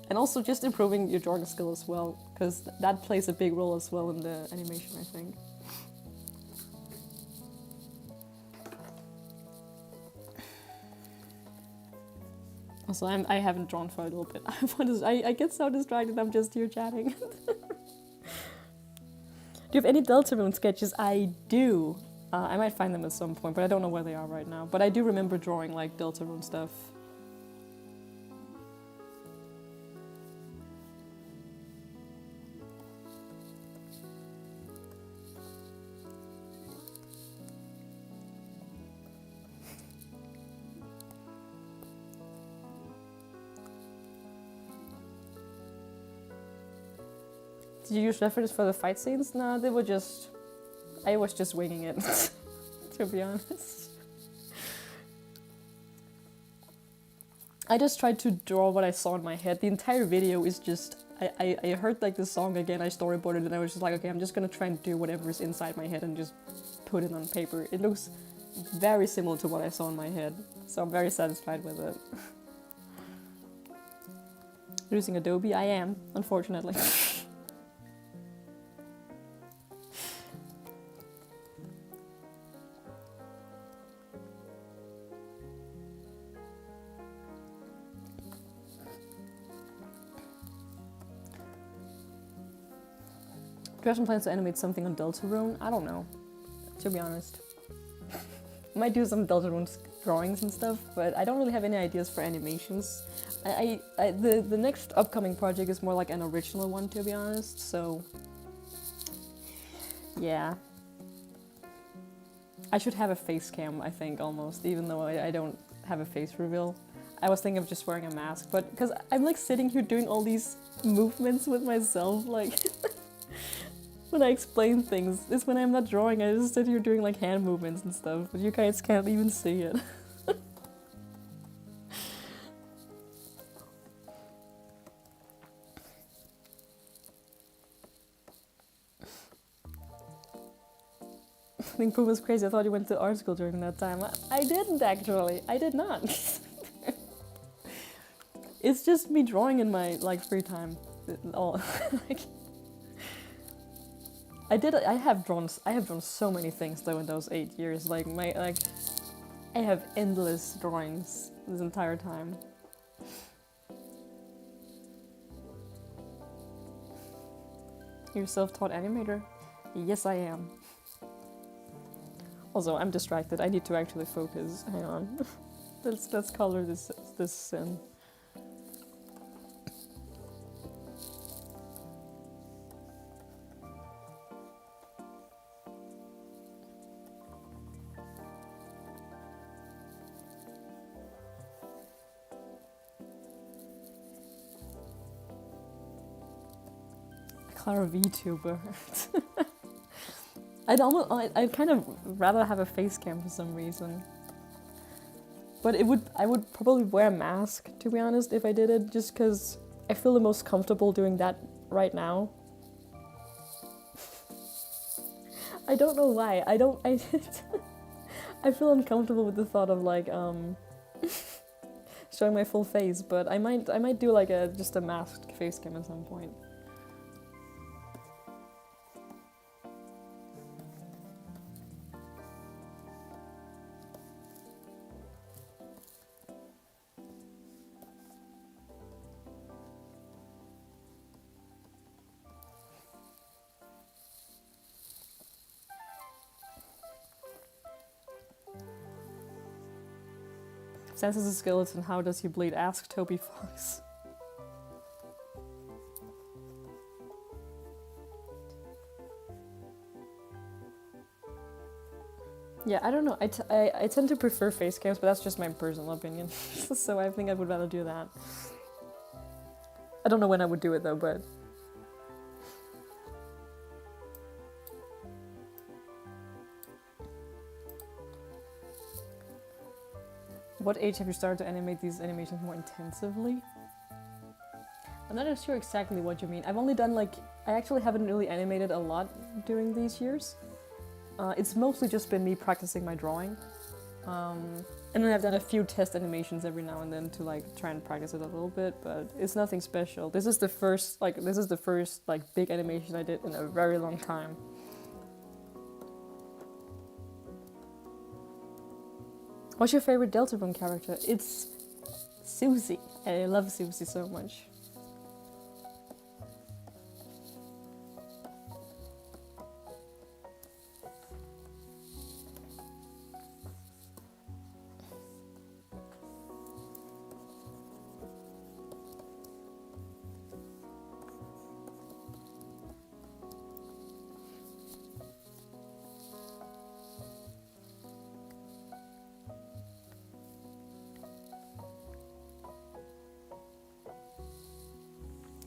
And also just improving your drawing skill as well, because that plays a big role as well in the animation, I think. Also, I haven't drawn for a little bit. I get so distracted, I'm just here chatting. Do you have any Deltarune sketches? I do. I might find them at some point, but I don't know where they are right now. But I do remember drawing like Deltarune stuff. Did you use reference for the fight scenes? No, they were just... I was just winging it, to be honest. I just tried to draw what I saw in my head. The entire video is just... I heard like the song again, I storyboarded it, and I was just like, okay, I'm just gonna try and do whatever is inside my head and just put it on paper. It looks very similar to what I saw in my head, so I'm very satisfied with it. Using Adobe? I am, unfortunately. Do you have some plans to animate something on Deltarune? I don't know, to be honest. I might do some Deltarune drawings and stuff, but I don't really have any ideas for animations. The next upcoming project is more like an original one, to be honest, so... yeah. I should have a face cam, I think, almost, even though I don't have a face reveal. I was thinking of just wearing a mask, but because I'm like sitting here doing all these movements with myself, like when I explain things. It's when I'm not drawing, I just sit here doing like hand movements and stuff, but you guys can't even see it. I think Pooh was crazy. I thought you went to art school during that time. I didn't actually. I did not. It's just me drawing in my like free time. All like, I have drawn so many things though in those 8 years. Like I have endless drawings this entire time. You're a self-taught animator? Yes, I am. Also, I'm distracted. I need to actually focus. Hang on. let's color this in. Clara VTuber. I'd kind of rather have a face cam for some reason. But I would probably wear a mask, to be honest, if I did it, just because I feel the most comfortable doing that right now. I don't know why. I feel uncomfortable with the thought of like showing my full face, but I might do like just a masked face cam at some point. Senses a skeleton, how does he bleed? Ask Toby Fox. Yeah, I don't know. I tend to prefer face cams, but that's just my personal opinion. So I think I would rather do that. I don't know when I would do it though, but... What age have you started to animate these animations more intensively? I'm not sure exactly what you mean. I've only done like... I actually haven't really animated a lot during these years. It's mostly just been me practicing my drawing. And then I've done a few test animations every now and then to like try and practice it a little bit, but it's nothing special. This is the first like big animation I did in a very long time. What's your favorite Deltarune character? It's Susie. I love Susie so much.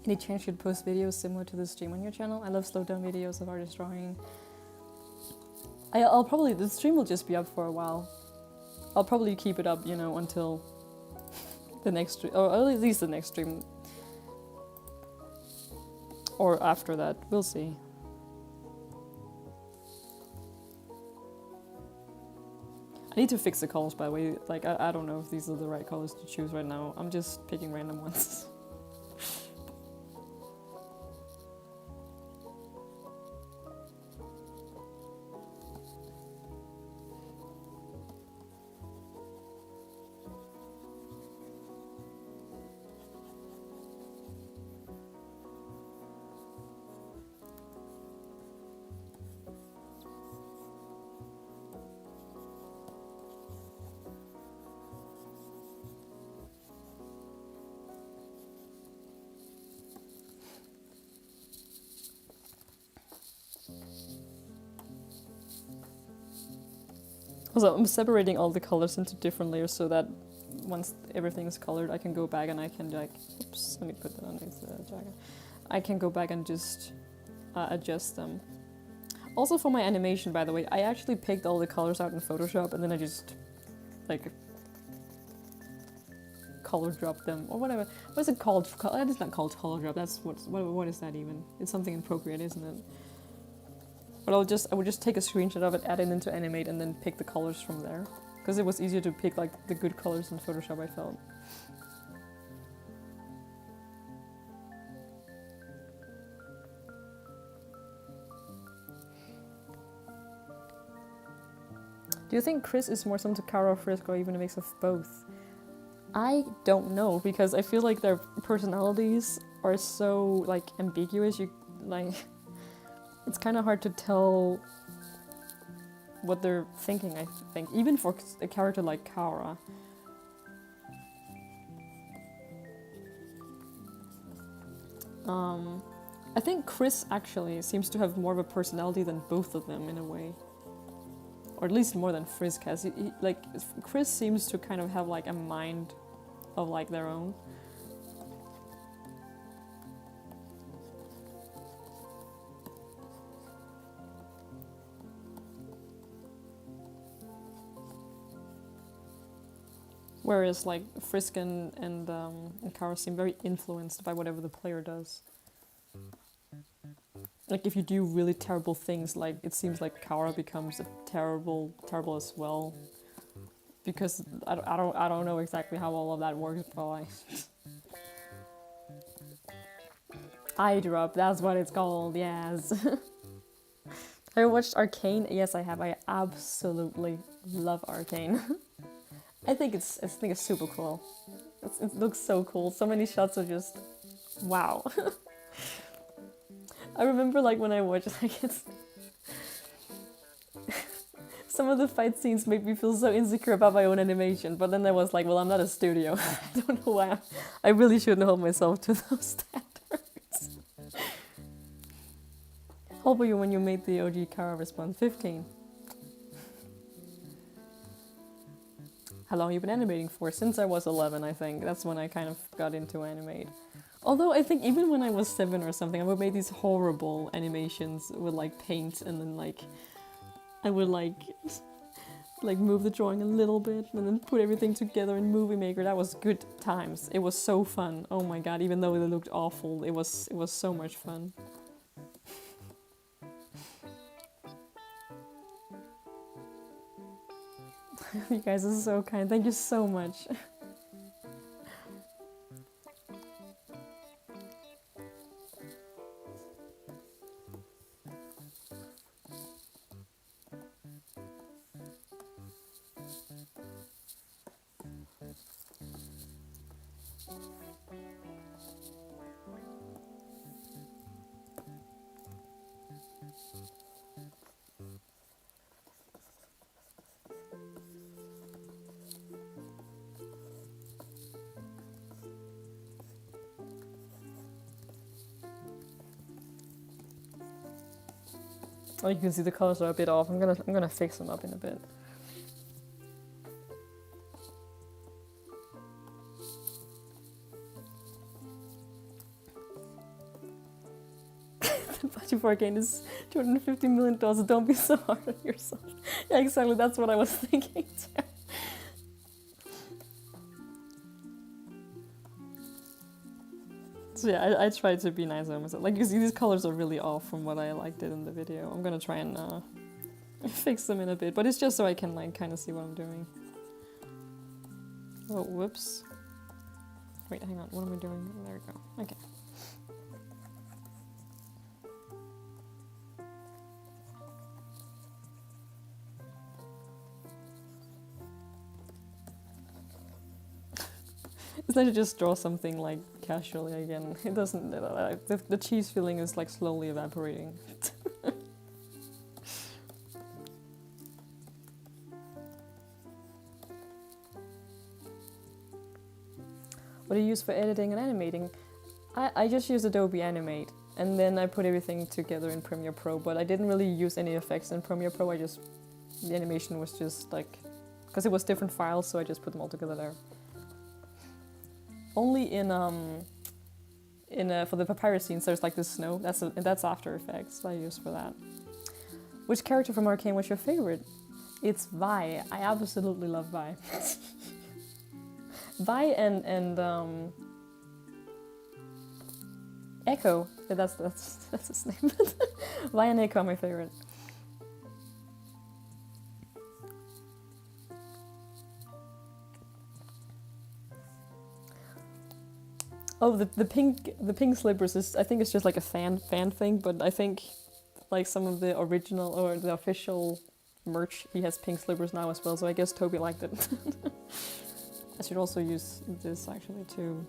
Any chance you'd post videos similar to the stream on your channel? I love slowed down videos of artist drawing. I'll probably, the stream will just be up for a while. I'll probably keep it up, you know, until the next stream, or at least the next stream. Or after that, we'll see. I need to fix the colors, by the way. Like, I don't know if these are the right colors to choose right now. I'm just picking random ones. Also, I'm separating all the colors into different layers so that once everything is colored, I can go back and I can like, oops, let me put that underneath the jacket. I can go back and just adjust them. Also for my animation, by the way, I actually picked all the colors out in Photoshop and then I just like color drop them or whatever. What is it called? That is not called color drop. That's what is that even? It's something in Procreate, isn't it? But I would just take a screenshot of it, add it into Animate, and then pick the colors from there. Because it was easier to pick like the good colors in Photoshop, I felt. Do you think Chris is more similar to Chara or Frisk, or even a mix of both? I don't know, because I feel like their personalities are so like ambiguous. You like, it's kind of hard to tell what they're thinking. I think even for a character like Chara. I think Chris actually seems to have more of a personality than both of them in a way. Or at least more than Frisk has. Like, Chris seems to kind of have like a mind of like their own. Whereas like Frisk and Chara seem very influenced by whatever the player does. Like if you do really terrible things, like it seems like Chara becomes terrible as well. Because I don't know exactly how all of that works, but like eye drop, that's what it's called, yes. Have you watched Arcane? Yes, I have. I absolutely love Arcane. I think it's super cool. It looks so cool. So many shots are just wow. I remember like when I watched like it's some of the fight scenes made me feel so insecure about my own animation, but then I was like, well, I'm not a studio. I don't know why I really shouldn't hold myself to those standards. How old were you when you made the OG Chara response? 15. How long have you been animating for? Since I was 11, I think. That's when I kind of got into Animate. Although I think even when I was 7 or something, I would make these horrible animations with like paint, and then like I would like move the drawing a little bit and then put everything together in Movie Maker. That was good times. It was so fun. Oh my god, even though they looked awful, it was so much fun. You guys are so kind. Thank you so much. Oh, you can see the colors are a bit off. I'm gonna fix them up in a bit. The budget for Arcane is $250 million. Don't be so hard on yourself. Yeah, exactly. That's what I was thinking too. So yeah, I tried to be nice on myself. Like you see, these colors are really off from what I liked it in the video. I'm gonna try and fix them in a bit, but it's just so I can like kind of see what I'm doing. Oh, whoops. Wait, hang on. What am I doing? There we go. Okay. It's nice to just draw something like casually again. It doesn't. The cheese feeling is like slowly evaporating. What do you use for editing and animating? I just use Adobe Animate, and then I put everything together in Premiere Pro. But I didn't really use any effects in Premiere Pro. The animation was just like, because it was different files, so I just put them all together there. only for the Papyrus scenes there's like this snow. That's After Effects I use for that. Which character from Arcane was your favorite? It's Vi. I absolutely love Vi. Vi and Echo. Yeah, that's his name. Vi and Echo are my favorite. Oh, the pink slippers is, I think it's just like a fan thing, but I think like some of the original or the official merch, he has pink slippers now as well, so I guess Toby liked it. I should also use this actually too.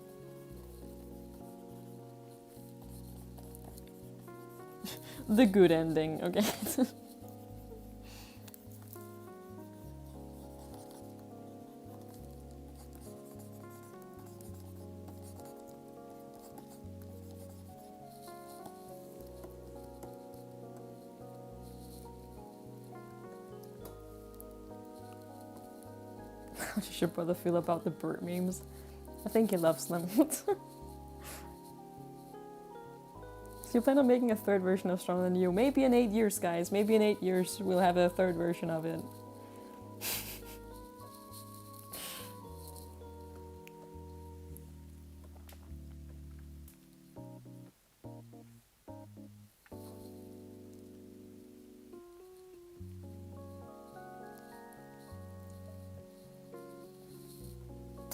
The good ending, okay. How does your brother feel about the bird memes? I think he loves them. So you plan on making a third version of Stronger Than You? Maybe in 8 years, guys. Maybe in 8 years we'll have a third version of it.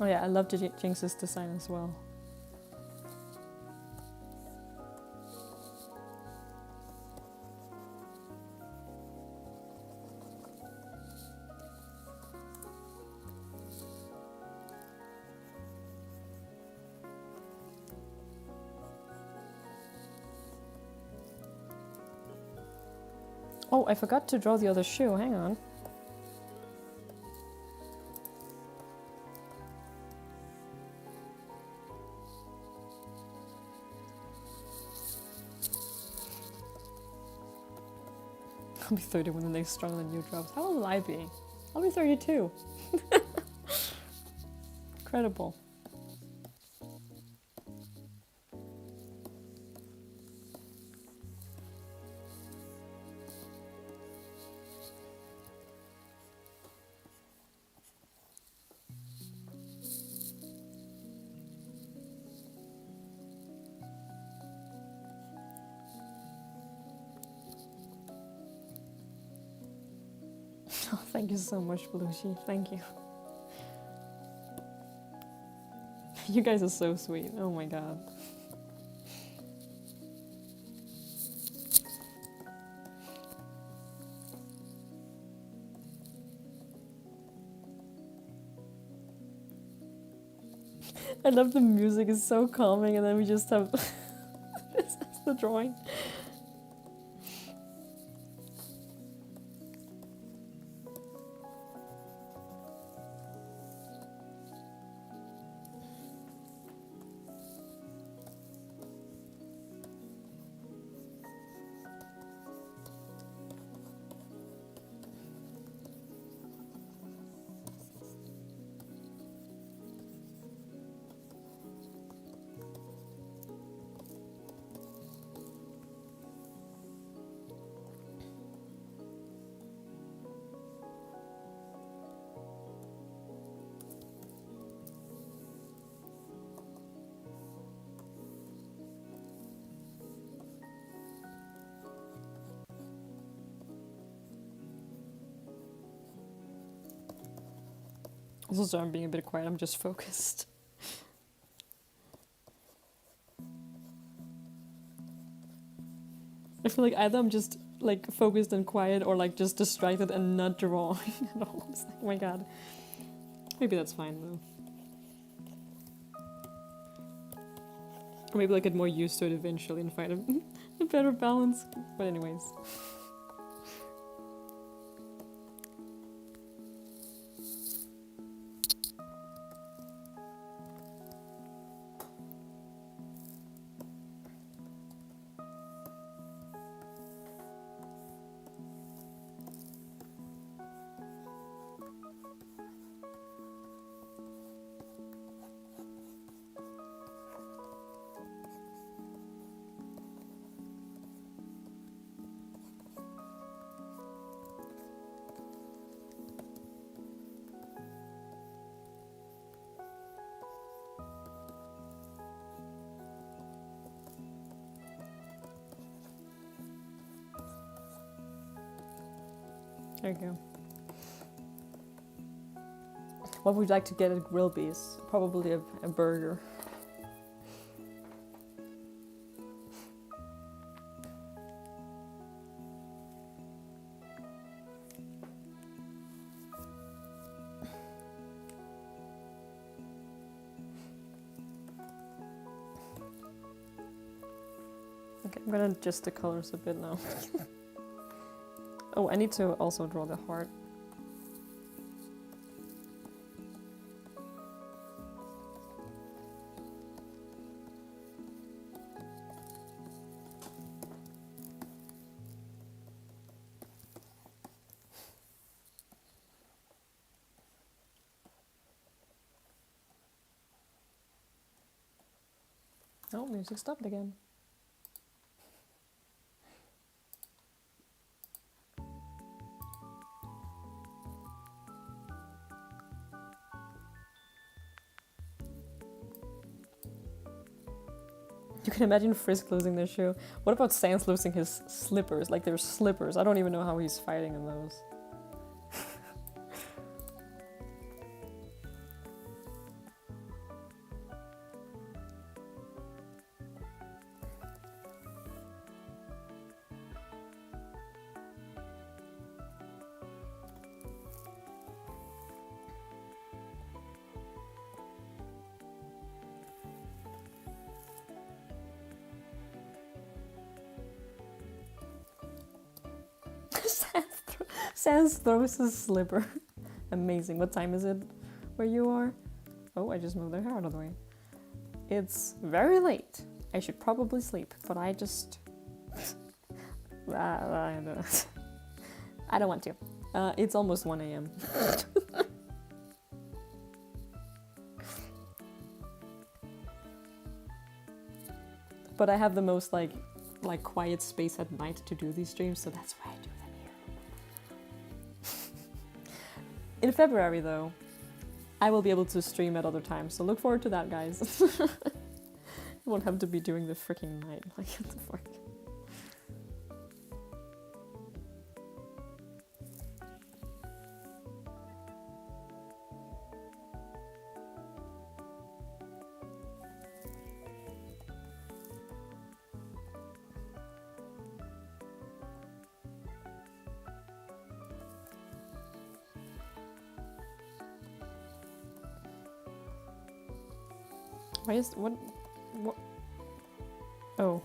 Oh yeah, I love Jinx's design as well. Oh, I forgot to draw the other shoe, hang on. I'll be 30 when the next Stronger Than You drops. How old will I be? I'll be 32. Incredible. Oh, thank you so much, Belushi. Thank you. You guys are so sweet. Oh my god. I love the music, it's so calming, and then we just have this is the drawing. Also, sorry I'm being a bit quiet, I'm just focused. I feel like either I'm just like focused and quiet or like just distracted and not drawing at all. It's like, oh my god. Maybe that's fine though. Or maybe I'll get more used to it eventually and find a better balance. But anyways. There you go. What would you like to get at Grillby's? Probably a burger. Okay, I'm gonna adjust the colors a bit now. Oh, I need to also draw the heart. Oh, music stopped again. You can imagine Frisk losing their shoe. What about Sans losing his slippers? Like, they're slippers. I don't even know how he's fighting in those. Sans throws his slipper. Amazing. What time is it where you are? Oh, I just moved their hair out of the way. It's very late. I should probably sleep, but I just... I don't want to. It's almost 1 a.m. But I have the most like quiet space at night to do these streams, so that's why I do them here. In February, though, I will be able to stream at other times, so look forward to that, guys. I won't have to be doing the freaking night. Like, what the fuck? Why is what? Oh.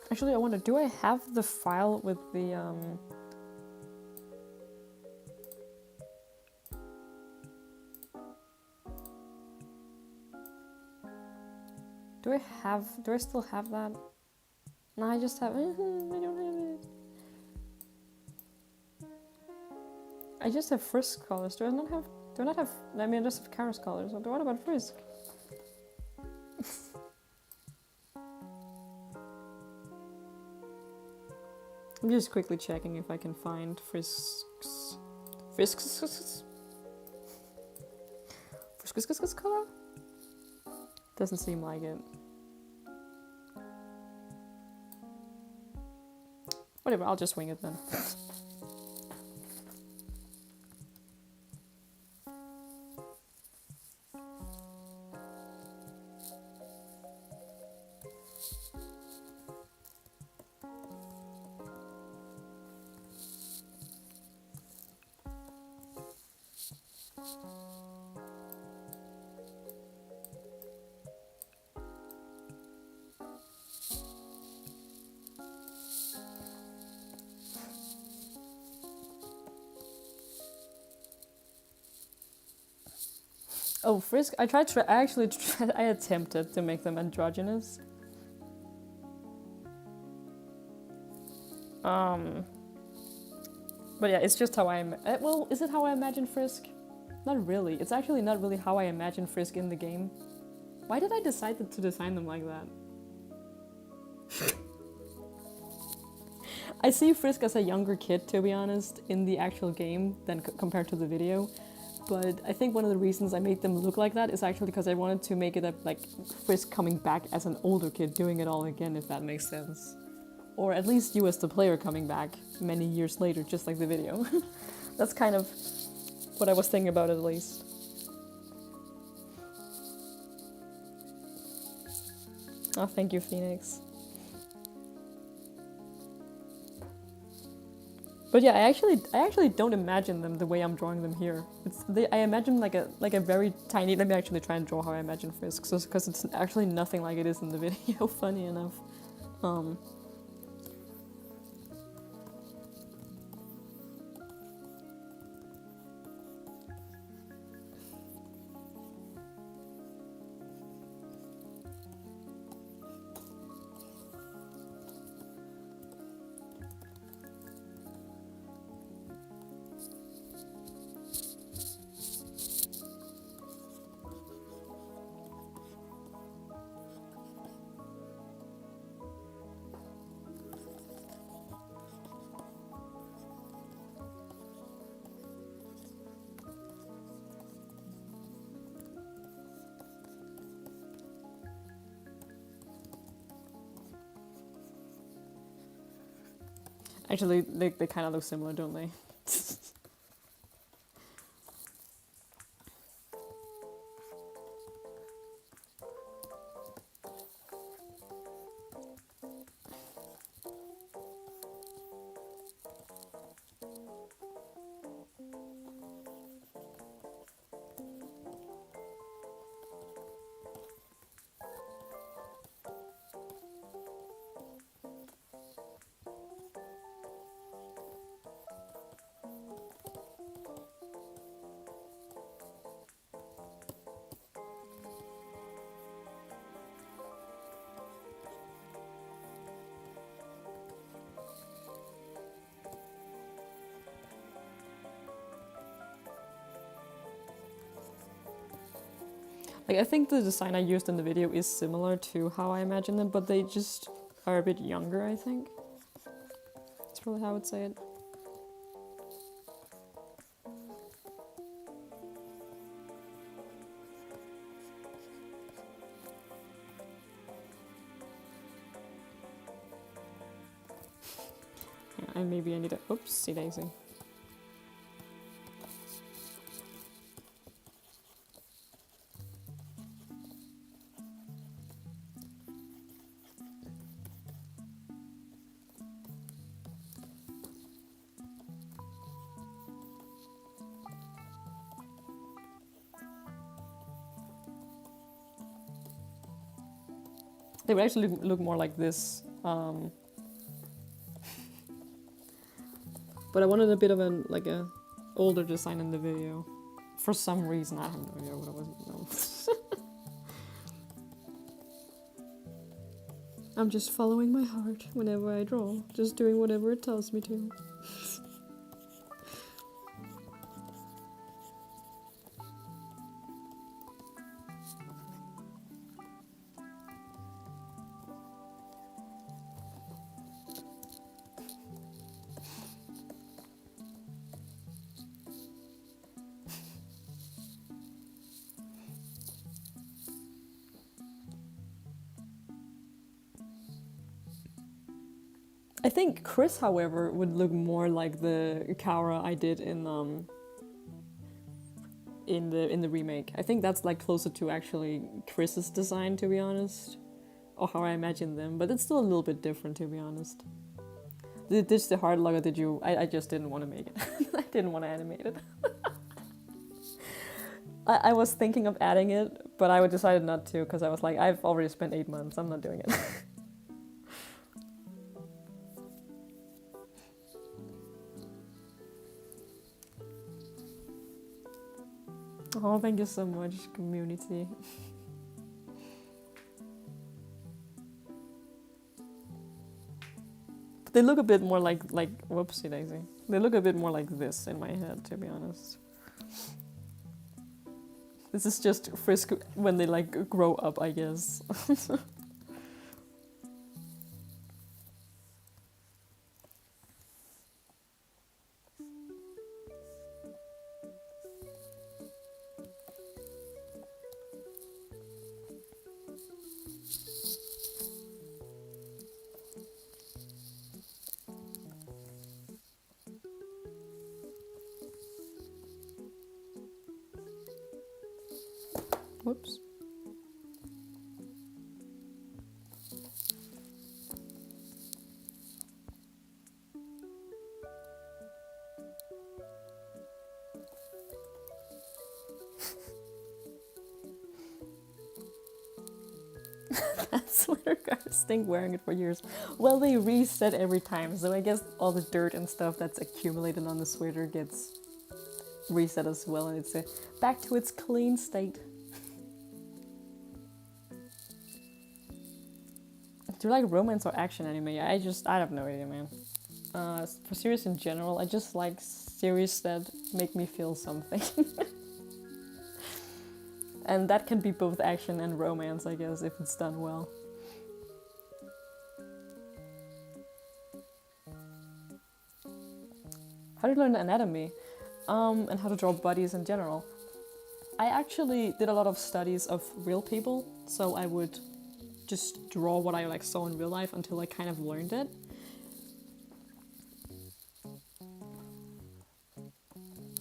Actually, I wonder, do I have the file with the, do I still have that? No, I just have, I don't have it. I just have Frisk colors. Do I not have, I mean, I just have Chara's colors. What about Frisk? I'm just quickly checking if I can find Frisk's color? Doesn't seem like it. Whatever, I'll just wing it then. Oh, Frisk, I attempted to make them androgynous. But yeah, it's just how well, is it how I imagine Frisk? Not really. It's actually not really how I imagine Frisk in the game. Why did I decide to design them like that? I see Frisk as a younger kid, to be honest, in the actual game than compared to the video. But I think one of the reasons I made them look like that is actually because I wanted to make it like Frisk coming back as an older kid doing it all again, if that makes sense. Or at least you as the player coming back many years later, just like the video. That's kind of what I was thinking about at least. Oh, thank you, Phoenix. But yeah, I actually don't imagine them the way I'm drawing them here. I imagine like a very tiny. Let me actually try and draw how I imagine Frisk, because it's actually nothing like it is in the video. Funny enough. Actually, they kind of look similar, don't they? Like, I think the design I used in the video is similar to how I imagine them, but they just are a bit younger, I think. That's probably how I would say it. Yeah, and maybe I need a... Oopsie daisy. They would actually look more like this. But I wanted a bit of a older design in the video. For some reason, I have no idea what I was. No. I'm just following my heart whenever I draw. Just doing whatever it tells me to. I think Chris, however, would look more like the Chara I did in the remake. I think that's like closer to actually Chris's design, to be honest, or how I imagine them. But it's still a little bit different, to be honest. Did this the hard log, or did you? I just didn't want to make it. I didn't want to animate it. I was thinking of adding it, but I decided not to because I was like, I've already spent 8 months. I'm not doing it. Oh, thank you so much, community. They look a bit more like whoopsie daisy. They look a bit more like this in my head, to be honest. This is just Frisk when they like grow up, I guess. Whoops. That sweater guys stink wearing it for years. Well, they reset every time, so I guess all the dirt and stuff that's accumulated on the sweater gets reset as well, and it's back to its clean state. Do you like romance or action anime? I have no idea, man. For series in general, I just like series that make me feel something. And that can be both action and romance, I guess, if it's done well. How to learn anatomy, and how to draw bodies in general. I actually did a lot of studies of real people, so I would just draw what I like saw in real life until I kind of learned it.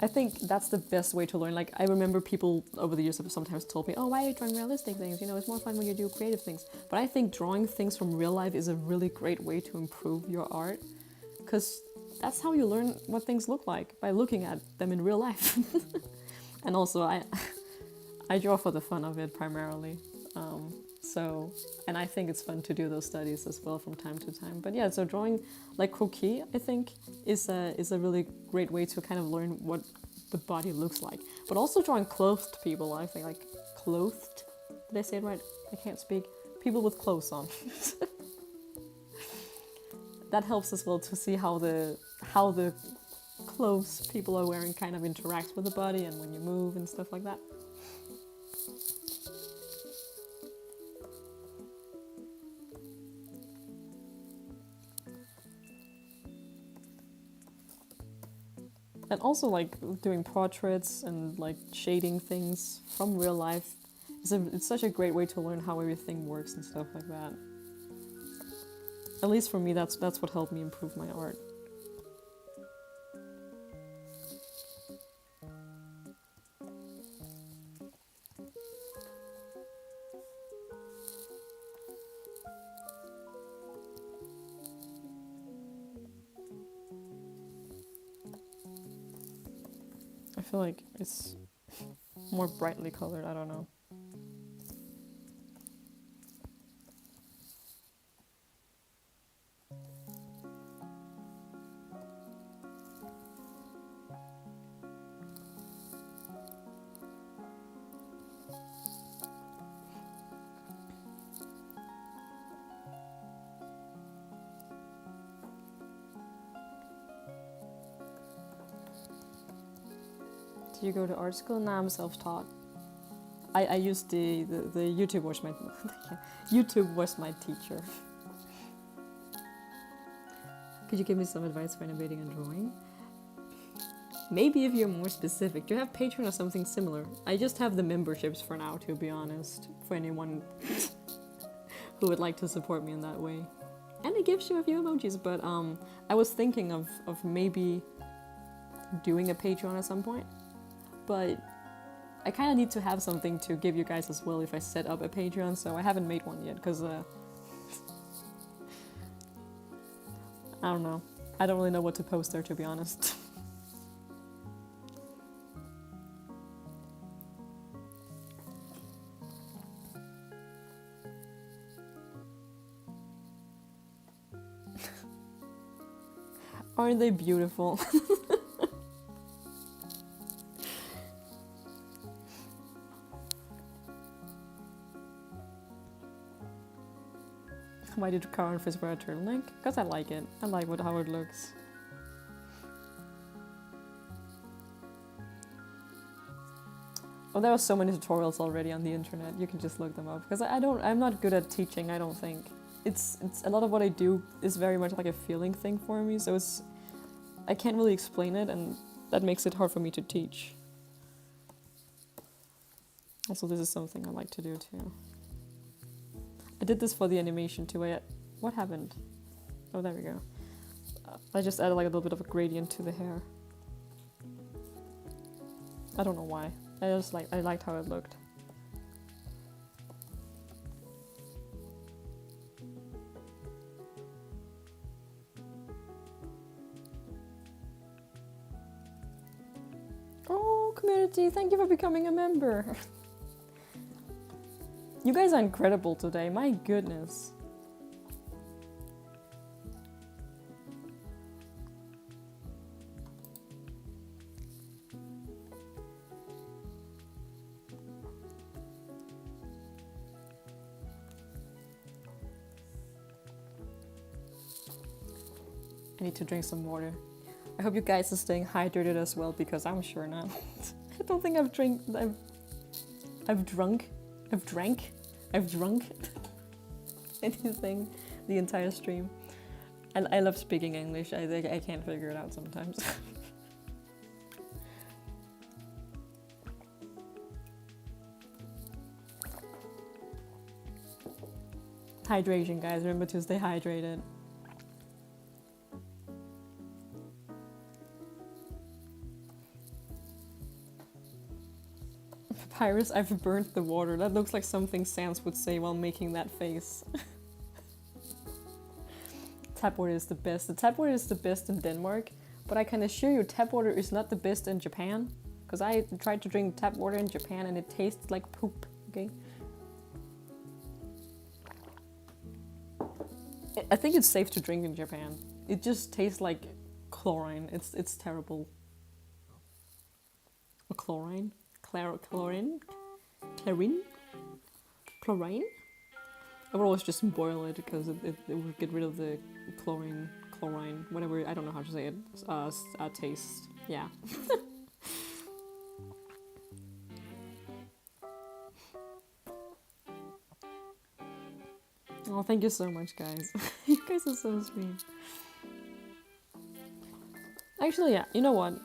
I think that's the best way to learn. Like, I remember people over the years have sometimes told me, oh, why are you drawing realistic things? You know, it's more fun when you do creative things. But I think drawing things from real life is a really great way to improve your art, because that's how you learn what things look like, by looking at them in real life. And also, I draw for the fun of it primarily. And I think it's fun to do those studies as well from time to time. But yeah, so drawing like croquis, I think, is a really great way to kind of learn what the body looks like. But also drawing clothed people, I think, like clothed. Did I say it right? I can't speak. People with clothes on. That helps as well to see how the clothes people are wearing kind of interacts with the body and when you move and stuff like that. And also like doing portraits and like shading things from real life. It's such a great way to learn how everything works and stuff like that. At least for me, that's what helped me improve my art. I feel like it's more brightly colored, I don't know. Do you go to art school? Nah, I'm self-taught. I used the YouTube was my YouTube was my teacher. Could you give me some advice for innovating and drawing? Maybe if you're more specific. Do you have Patreon or something similar? I just have the memberships for now, to be honest, for anyone who would like to support me in that way. And it gives you a few emojis, but I was thinking of maybe doing a Patreon at some point. But I kind of need to have something to give you guys as well if I set up a Patreon, so I haven't made one yet, because I don't know. I don't really know what to post there, to be honest. Aren't they beautiful? Why did Chara and Frisk wear a turtleneck? Because I like it. I like how it looks. Oh, there are so many tutorials already on the internet. You can just look them up. Because I'm not good at teaching, I don't think. It's a lot of what I do is very much like a feeling thing for me, so I can't really explain it, and that makes it hard for me to teach. Also, this is something I like to do too. I did this for the animation too. What happened? Oh, there we go. I just added like a little bit of a gradient to the hair. I don't know why. I liked how it looked. Oh, community, thank you for becoming a member. You guys are incredible today, my goodness. I need to drink some water. I hope you guys are staying hydrated as well, because I'm sure not. I don't think I've drunk anything the entire stream. I love speaking English. I can't figure it out sometimes. Hydration, guys. Remember to stay hydrated. Papyrus, I've burnt the water. That looks like something Sans would say while making that face. Tap water is the best. The tap water is the best in Denmark, but I can assure you tap water is not the best in Japan. Because I tried to drink tap water in Japan and it tastes like poop, okay? I think it's safe to drink in Japan. It just tastes like chlorine. It's terrible. Or chlorine? Chlorine? I would always just boil it because it would get rid of the chlorine, whatever, I don't know how to say it, taste. Yeah. Oh, thank you so much, guys. You guys are so sweet. Actually, yeah, you know what?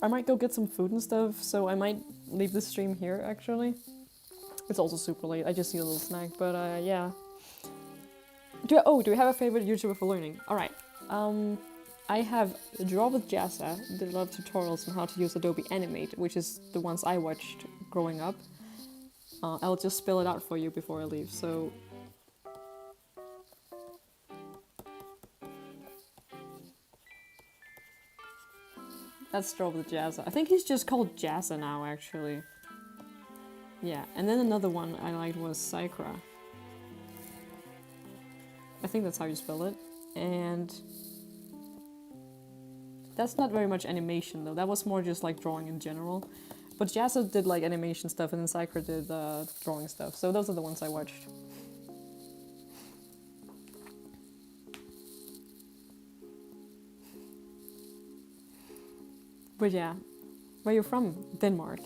I might go get some food and stuff, so I might leave the stream here, actually. It's also super late, I just need a little snack, but yeah. Do we have a favorite YouTuber for learning? Alright. I have Draw with Jazza, did a lot of tutorials on how to use Adobe Animate, which is the ones I watched growing up. I'll just spell it out for you before I leave, so... That's Draw with Jazza. I think he's just called Jazza now, actually. Yeah, and then another one I liked was Chara. I think that's how you spell it. And... that's not very much animation though, that was more just like drawing in general. But Jazza did like animation stuff and then Chara did drawing stuff, so those are the ones I watched. But yeah, where you from? Denmark.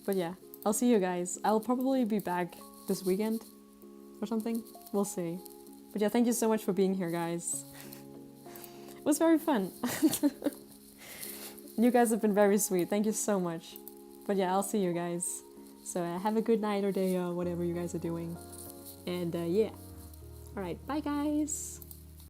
But yeah, I'll see you guys. I'll probably be back this weekend or something. We'll see. But yeah, thank you so much for being here, guys. It was very fun. You guys have been very sweet. Thank you so much. But yeah, I'll see you guys. So have a good night or day or whatever you guys are doing. And yeah. Alright, bye guys.